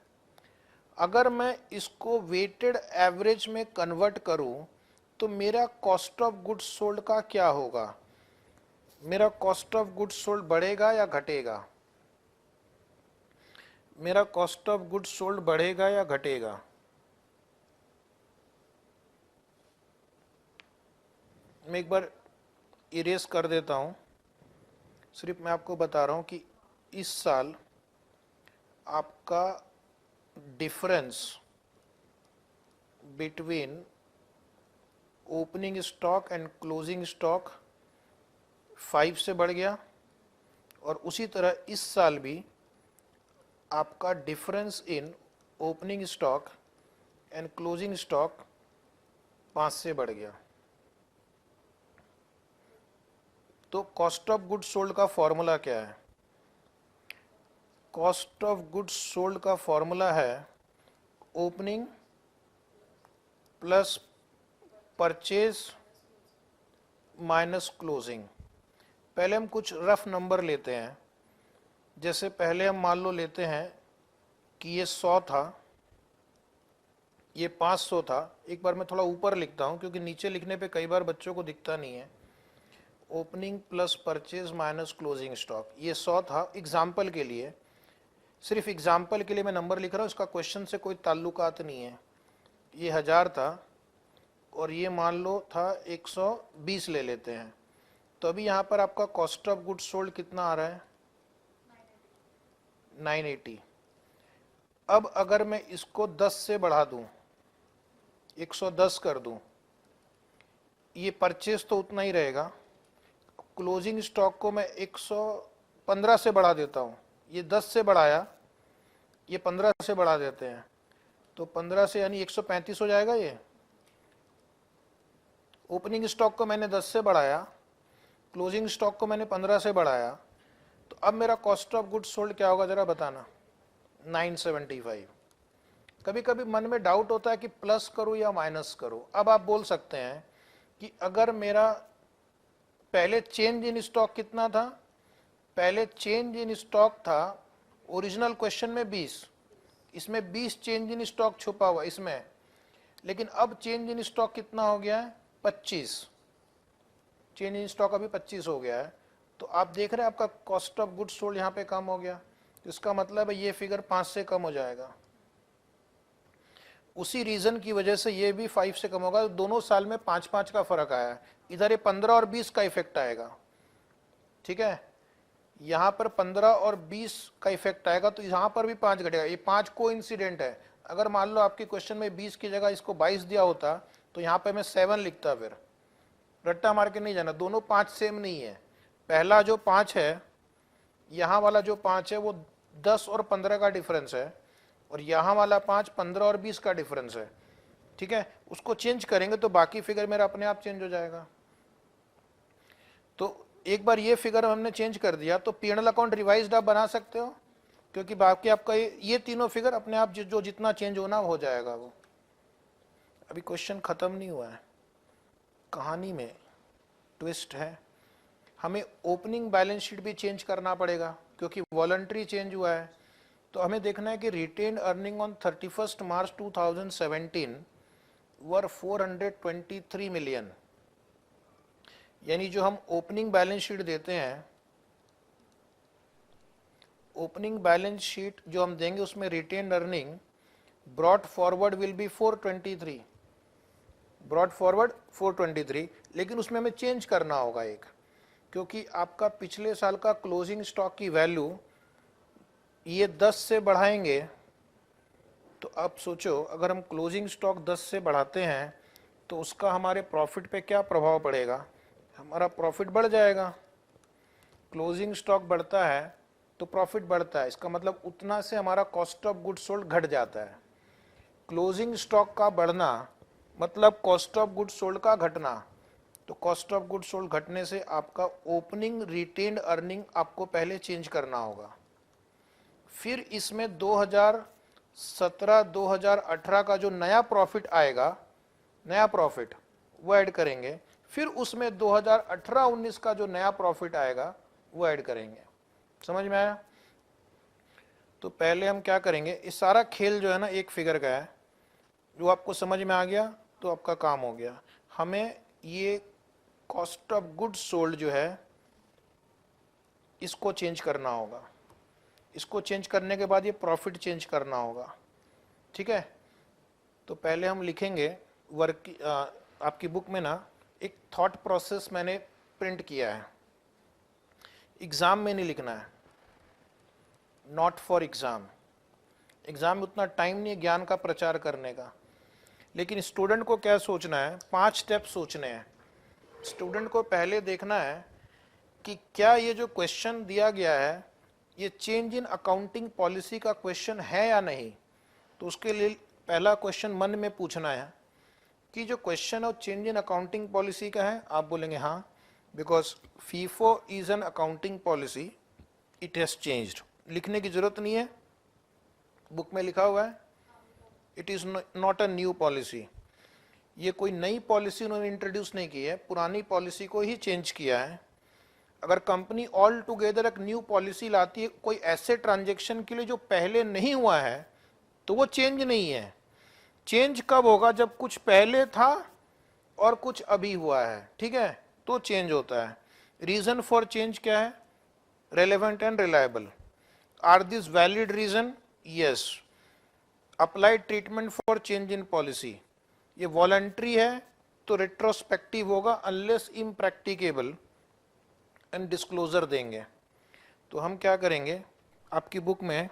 अगर मैं इसको वेटेड एवरेज में कन्वर्ट करूं तो मेरा कॉस्ट ऑफ गुड्स सोल्ड का क्या होगा? मेरा कॉस्ट ऑफ गुड्स सोल्ड बढ़ेगा या घटेगा? मेरा कॉस्ट ऑफ गुड्स सोल्ड बढ़ेगा या घटेगा? मैं एक बार इरेज कर देता हूं। सिर्फ मैं आपको बता रहा हूं कि इस साल आपका difference between opening stock and closing stock 5 से बढ़ गया, और उसी तरह इस साल भी आपका difference in opening stock and closing stock 5 से बढ़ गया। तो कॉस्ट ऑफ गुड्स सोल्ड का फॉर्मूला क्या है? कॉस्ट ऑफ गुड्स सोल्ड का फॉर्मूला है opening plus purchase minus closing. पहले हम कुछ रफ नंबर लेते हैं। जैसे पहले हम मान लो लेते हैं कि ये 100 था, ये 500 था। एक बार मैं थोड़ा ऊपर लिखता हूँ क्योंकि नीचे लिखने पे कई बार बच्चों को दिखता नहीं है। Opening plus purchase minus closing stock, ये 100 था। एग्जाम्पल के लिए, सिर्फ एग्जाम्पल के लिए मैं नंबर लिख रहा हूँ, इसका क्वेश्चन से कोई ताल्लुकात नहीं है। ये 1000 था और ये मान लो था 120 ले लेते हैं। तो अभी यहाँ पर आपका कॉस्ट ऑफ गुड्स सोल्ड कितना आ रहा है? 980। अब अगर मैं इसको 10 से बढ़ा दूं, 110 कर दूं, ये परचेज तो उतना ही रहेगा। क्लोजिंग स्टॉक को मैं 115 से बढ़ा देता हूं, ये 10 से बढ़ाया ये 15 से बढ़ा देते हैं, तो 15 से यानी 135 हो जाएगा। ये ओपनिंग स्टॉक को मैंने 10 से बढ़ाया, क्लोजिंग स्टॉक को मैंने 15 से बढ़ाया, तो अब मेरा कॉस्ट ऑफ गुड्स सोल्ड क्या होगा जरा बताना, 975। कभी कभी मन में डाउट होता है कि प्लस करूं या माइनस करूं। अब आप बोल सकते हैं कि अगर मेरा पहले चेंज इन स्टॉक कितना था, पहले चेंज इन स्टॉक था ओरिजिनल क्वेश्चन में 20, इसमें 20 चेंज इन स्टॉक छुपा हुआ इसमें, लेकिन अब चेंज इन स्टॉक कितना हो गया है, 25। चेंज इन स्टॉक अभी 25 हो गया है, तो आप देख रहे हैं आपका कॉस्ट ऑफ गुड्स सोल्ड यहाँ पे कम हो गया, तो इसका मतलब है ये फिगर 5 से कम हो जाएगा। उसी रीजन की वजह से ये भी 5 से कम होगा, दोनों साल में 5-5 का फर्क आया है। इधर ये 15 और 20 का इफेक्ट आएगा, ठीक है, यहाँ पर 15 और 20 का इफेक्ट आएगा, तो यहाँ पर भी 5 घटेगा। ये 5 को इंसिडेंट है। अगर मान लो आपके क्वेश्चन में 20 की जगह इसको 22 दिया होता तो यहाँ पे मैं 7 लिखता, फिर रट्टा मार के नहीं जाना, दोनों 5 सेम नहीं है। पहला जो 5 है, यहाँ वाला जो 5 है वो 10 और 15 का डिफरेंस है, और यहाँ वाला 5 15 और 20 का डिफरेंस है, ठीक है। उसको चेंज करेंगे तो बाकी फिगर मेरा अपने आप चेंज हो जाएगा। तो एक बार ये फिगर हमने चेंज कर दिया तो P&L अकाउंट रिवाइज्ड आप बना सकते हो, क्योंकि बाकी आपका ये तीनों फिगर अपने आप जो जितना चेंज होना हो जाएगा वो। अभी क्वेश्चन खत्म नहीं हुआ है, कहानी में ट्विस्ट है। हमें ओपनिंग बैलेंस शीट भी चेंज करना पड़ेगा क्योंकि वॉलंटरी चेंज हुआ है। तो हमें देखना है कि retained earning on 31 March 2017 were 423 million, यानी जो हम ओपनिंग बैलेंस शीट देते हैं, ओपनिंग बैलेंस शीट जो हम देंगे उसमें retained earning brought forward will be 423, brought forward 423, लेकिन उसमें हमें चेंज करना होगा एक, क्योंकि आपका पिछले साल का क्लोजिंग स्टॉक की वैल्यू ये 10 से बढ़ाएंगे, तो अब सोचो अगर हम क्लोजिंग स्टॉक 10 से बढ़ाते हैं तो उसका हमारे प्रॉफिट पे क्या प्रभाव पड़ेगा, हमारा प्रॉफिट बढ़ जाएगा। क्लोजिंग स्टॉक बढ़ता है तो प्रॉफिट बढ़ता है, इसका मतलब उतना से हमारा कॉस्ट ऑफ गुड्स सोल्ड घट जाता है। क्लोजिंग स्टॉक का बढ़ना मतलब कॉस्ट ऑफ गुड्स सोल्ड का घटना, तो कॉस्ट ऑफ गुड्स सोल्ड घटने से आपका ओपनिंग रिटेन्ड अर्निंग आपको पहले चेंज करना होगा। फिर इसमें 2017-2018 का जो नया प्रॉफिट आएगा, नया प्रॉफिट वो ऐड करेंगे, फिर उसमें 2018-19 का जो नया प्रॉफिट आएगा वो ऐड करेंगे। समझ में आया? तो पहले हम क्या करेंगे, इस सारा खेल जो है ना एक फिगर का है, जो आपको समझ में आ गया तो आपका काम हो गया। हमें ये कॉस्ट ऑफ गुड्स सोल्ड जो है इसको चेंज करना होगा, इसको चेंज करने के बाद ये प्रॉफिट चेंज करना होगा, ठीक है। तो पहले हम लिखेंगे आपकी बुक में ना एक थॉट प्रोसेस मैंने प्रिंट किया है, एग्जाम में नहीं लिखना है, नॉट फॉर एग्जाम। एग्जाम में उतना टाइम नहीं है ज्ञान का प्रचार करने का, लेकिन स्टूडेंट को क्या सोचना है, 5 स्टेप सोचने हैं। स्टूडेंट को पहले देखना है कि क्या ये जो क्वेश्चन दिया गया है ये चेंज इन अकाउंटिंग पॉलिसी का क्वेश्चन है या नहीं। तो उसके लिए पहला क्वेश्चन मन में पूछना है कि जो क्वेश्चन है वो चेंज इन अकाउंटिंग पॉलिसी का है। आप बोलेंगे हाँ, because FIFO is an accounting policy, it has changed. लिखने की जरूरत नहीं है, बुक में लिखा हुआ है, it is not a new policy. ये कोई नई पॉलिसी उन्होंने इंट्रोड्यूस नहीं की है, पुरानी पॉलिसी को ही चेंज किया है। अगर कंपनी ऑल टुगेदर एक न्यू पॉलिसी लाती है कोई ऐसे ट्रांजैक्शन के लिए जो पहले नहीं हुआ है, तो वो चेंज नहीं है। चेंज कब होगा, जब कुछ पहले था और कुछ अभी हुआ है, ठीक है, तो चेंज होता है। रीजन फॉर चेंज क्या है, relevant and reliable. Are this valid reason, yes. Applied treatment for change in policy, ये वॉलंटरी है तो रेट्रोस्पेक्टिव होगा अनलेस इम्प्रैक्टिकेबल, एंड डिस्क्लोजर देंगे। तो हम क्या करेंगे, आपकी बुक में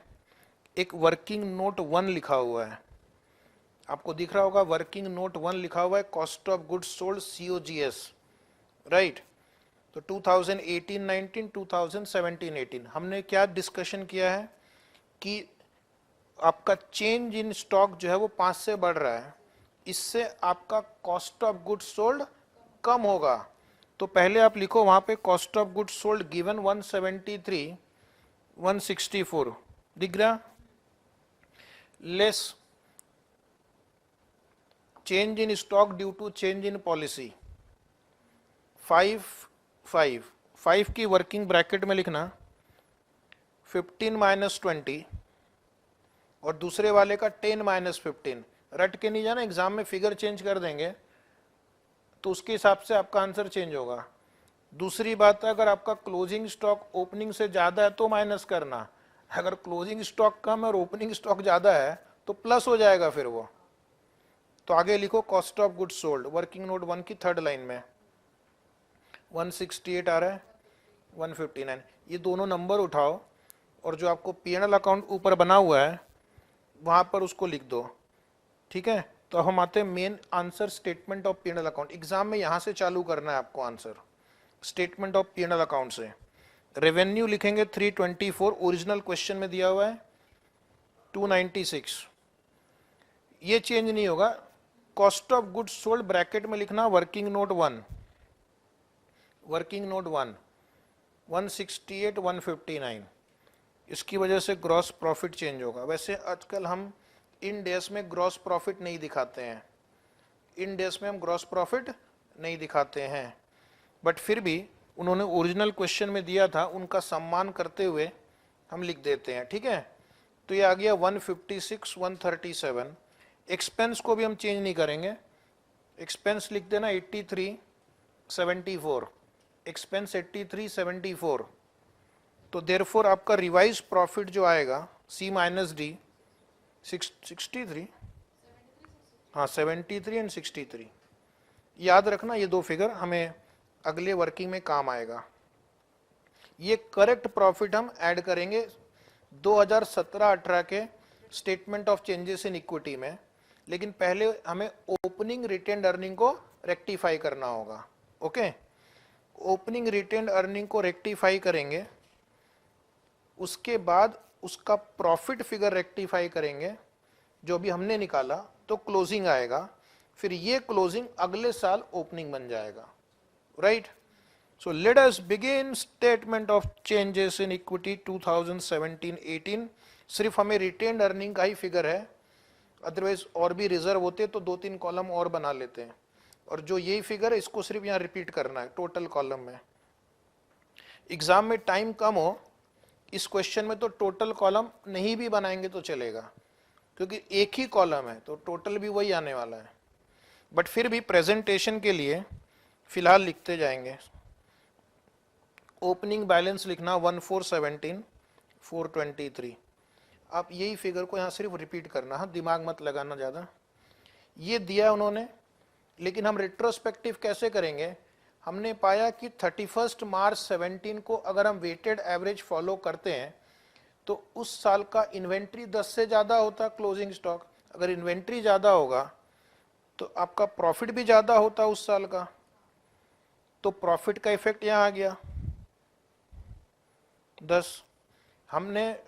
एक वर्किंग नोट 1 लिखा हुआ है, आपको दिख रहा होगा वर्किंग नोट 1 लिखा हुआ है, cost of goods sold COGS, right. तो 2018-19, 2017-18 हमने क्या डिस्कशन किया है कि आपका चेंज इन स्टॉक जो है वो 5 से बढ़ रहा है, इससे आपका कॉस्ट ऑफ गुड्स सोल्ड कम होगा। तो पहले आप लिखो वहां पे cost of goods sold given 173 164 दिख रहा, less change in stock due to change in policy 5 की वर्किंग ब्रैकेट में लिखना 15 माइनस 20 और दूसरे वाले का 10 माइनस 15। रट के नहीं जाना, एग्जाम में फिगर चेंज कर देंगे तो उसके हिसाब से आपका आंसर चेंज होगा। दूसरी बात है, अगर आपका क्लोजिंग स्टॉक ओपनिंग से ज्यादा है तो माइनस करना, अगर क्लोजिंग स्टॉक कम है और ओपनिंग स्टॉक ज्यादा है तो प्लस हो जाएगा फिर वो। तो आगे लिखो cost of goods sold working note 1 की थर्ड लाइन में 168 आ रहा है 159, ये दोनों नंबर उठाओ और जो आपको P&L अकाउंट ऊपर बना हुआ है वहां पर उसको लिख दो, ठीक है। तो हम आते हैं main answer statement of P&L account. Exam में यहां से चालू करना है आपको answer statement of P&L account से। रेवेन्यू लिखेंगे 324, ओरिजिनल क्वेश्चन में दिया हुआ है 296, ये चेंज नहीं होगा। Cost of goods sold bracket में लिखना वर्किंग नोट 1 168 159, इसकी वजह से ग्रॉस प्रॉफिट चेंज होगा। वैसे आजकल हम इन डेज में ग्रॉस प्रॉफिट नहीं दिखाते हैं, इन डेज में हम ग्रॉस प्रॉफिट नहीं दिखाते हैं, बट फिर भी उन्होंने ओरिजिनल क्वेश्चन में दिया था, उनका सम्मान करते हुए हम लिख देते हैं, ठीक है। तो ये आ गया 156 137। एक्सपेंस को भी हम चेंज नहीं करेंगे, एक्सपेंस लिख देना 83 74, एक्सपेंस 83 74। तो देयरफॉर आपका रिवाइज प्रॉफिट जो आएगा C माइनस डी 63, हाँ 73 एंड 63। याद रखना ये दो फिगर हमें अगले वर्किंग में काम आएगा। ये करेक्ट प्रॉफिट हम ऐड करेंगे 2017-18 के statement of changes in equity में, लेकिन पहले हमें ओपनिंग रिटेन्ड अर्निंग को रेक्टिफाई करना होगा। ओके, ओपनिंग रिटेन्ड अर्निंग को रेक्टिफाई करेंगे, उसके बाद उसका प्रॉफिट फिगर रेक्टिफाई करेंगे जो भी हमने निकाला, तो क्लोजिंग आएगा, फिर ये क्लोजिंग अगले साल ओपनिंग बन जाएगा, right. So let us begin statement of changes in equity 2017-18। सिर्फ हमें रिटेन्ड अर्निंग का ही फिगर है, अदरवाइज और भी रिजर्व होते तो 2-3 कॉलम और बना लेते हैं, और जो यही फिगर है इसको सिर्फ यहाँ रिपीट करना है टोटल कॉलम में। एग्जाम में टाइम कम हो, इस क्वेश्चन में तो टोटल कॉलम नहीं भी बनाएंगे तो चलेगा, क्योंकि एक ही कॉलम है तो टोटल भी वही आने वाला है, बट फिर भी प्रेजेंटेशन के लिए फिलहाल लिखते जाएंगे। ओपनिंग बैलेंस लिखना 1417 423। आप यही फिगर को यहाँ सिर्फ रिपीट करना, हाँ दिमाग मत लगाना ज़्यादा। ये दिया उन्होंने, लेकिन हम रिट्रोस्पेक्टिव कैसे करेंगे। हमने पाया कि 31 मार्च 17 को अगर हम वेटेड एवरेज फॉलो करते हैं तो उस साल का इन्वेंट्री 10 से ज़्यादा होता क्लोजिंग स्टॉक। अगर इन्वेंट्री ज़्यादा होगा तो आपका प्रॉफिट भी ज़्यादा होता उस साल का, तो प्रॉफिट का इफेक्ट यहाँ आ गया 10। हमने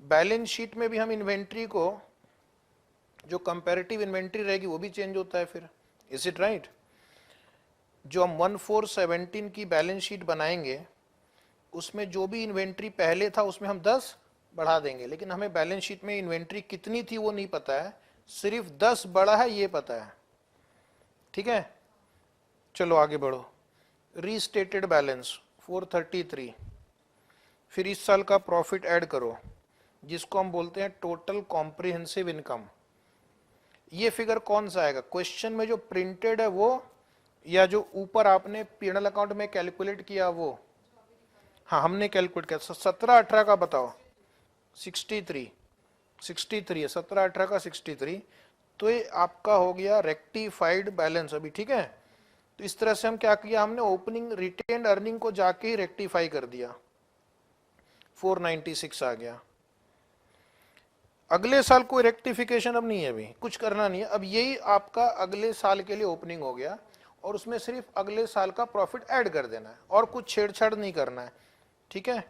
बैलेंस शीट में भी हम इन्वेंट्री को, जो कंपैरेटिव इन्वेंट्री रहेगी वो भी चेंज होता है फिर, इज इट राइट। जो हम 1417 की बैलेंस शीट बनाएंगे उसमें जो भी इन्वेंट्री पहले था उसमें हम 10 बढ़ा देंगे, लेकिन हमें बैलेंस शीट में इन्वेंट्री कितनी थी वो नहीं पता है, सिर्फ 10 बढ़ा है ये पता है, ठीक है। चलो आगे बढ़ो। रीस्टेटेड बैलेंस 433, फिर इस साल का प्रॉफिट ऐड करो जिसको हम बोलते हैं टोटल कॉम्प्रिहेंसिव इनकम। ये फिगर कौन सा आएगा, क्वेश्चन में जो प्रिंटेड है वो, या जो ऊपर आपने P&L अकाउंट में कैलकुलेट किया वो। हाँ हमने कैलकुलेट किया 17-18 का बताओ 63 है, 17-18 का 63, तो ये आपका हो गया रेक्टिफाइड बैलेंस अभी, ठीक है। तो इस तरह से हम क्या किया, हमने ओपनिंग रिटेन्ड अर्निंग को जाके ही रेक्टिफाई कर दिया, 496 आ गया। अगले साल कोई रेक्टिफिकेशन अब नहीं है, अभी कुछ करना नहीं है, अब यही आपका अगले साल के लिए ओपनिंग हो गया और उसमें सिर्फ अगले साल का प्रॉफिट ऐड कर देना है और कुछ छेड़छाड़ नहीं करना है, ठीक है,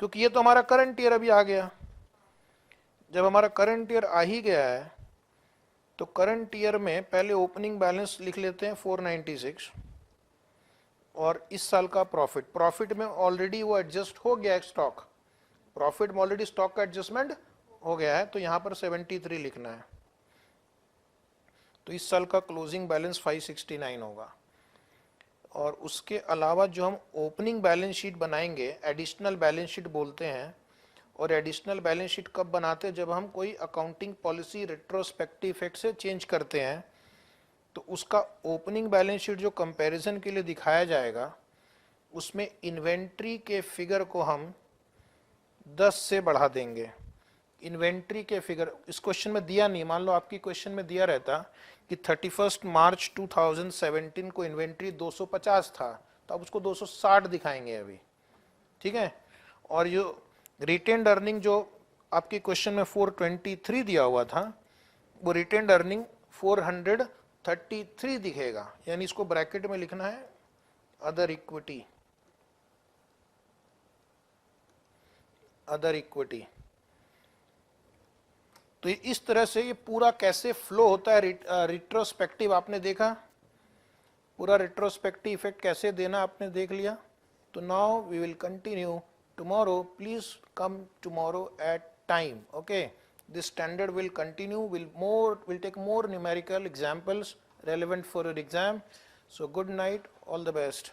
क्योंकि ये तो हमारा करंट ईयर अभी आ गया। जब हमारा करंट ईयर आ ही गया है तो करंट ईयर में पहले ओपनिंग बैलेंस लिख लेते हैं 496 और इस साल का प्रॉफिट में ऑलरेडी वो एडजस्ट हो गया है स्टॉक, प्रॉफिट में ऑलरेडी स्टॉक का एडजस्टमेंट हो गया है तो यहां पर 73 लिखना है। तो इस साल का क्लोजिंग बैलेंस 569 होगा। और उसके अलावा जो हम ओपनिंग बैलेंस शीट बनाएंगे एडिशनल बैलेंस शीट बोलते हैं। और एडिशनल बैलेंस शीट कब बनाते हैं? जब हम कोई अकाउंटिंग पॉलिसी रेट्रोस्पेक्टिव इफेक्ट से चेंज करते हैं तो उसका ओपनिंग बैलेंस शीट जो कंपैरिजन के लिए दिखाया जाएगा उसमें इन्वेंट्री के फिगर को हम 10 से बढ़ा देंगे। इन्वेंट्री के फिगर इस क्वेश्चन में दिया नहीं, मान लो आपकी क्वेश्चन में दिया रहता कि 31 मार्च 2017 को इन्वेंट्री 250 था तो अब उसको 260 दिखाएंगे अभी, ठीक है। और जो रिटेन्ड अर्निंग जो आपकी क्वेश्चन में 423 दिया हुआ था वो रिटेन्ड अर्निंग 433 दिखेगा, यानी इसको ब्रैकेट में लिखना है अदर इक्विटी, अदर इक्विटी। तो इस तरह से ये पूरा कैसे फ्लो होता है रिट्रोस्पेक्टिव आपने देखा, पूरा रिट्रोस्पेक्टिव इफेक्ट कैसे देना आपने देख लिया। तो now we will continue tomorrow. Please come tomorrow at time. Okay, this standard will continue, will take more numerical examples relevant for your exam. So good night, all the best.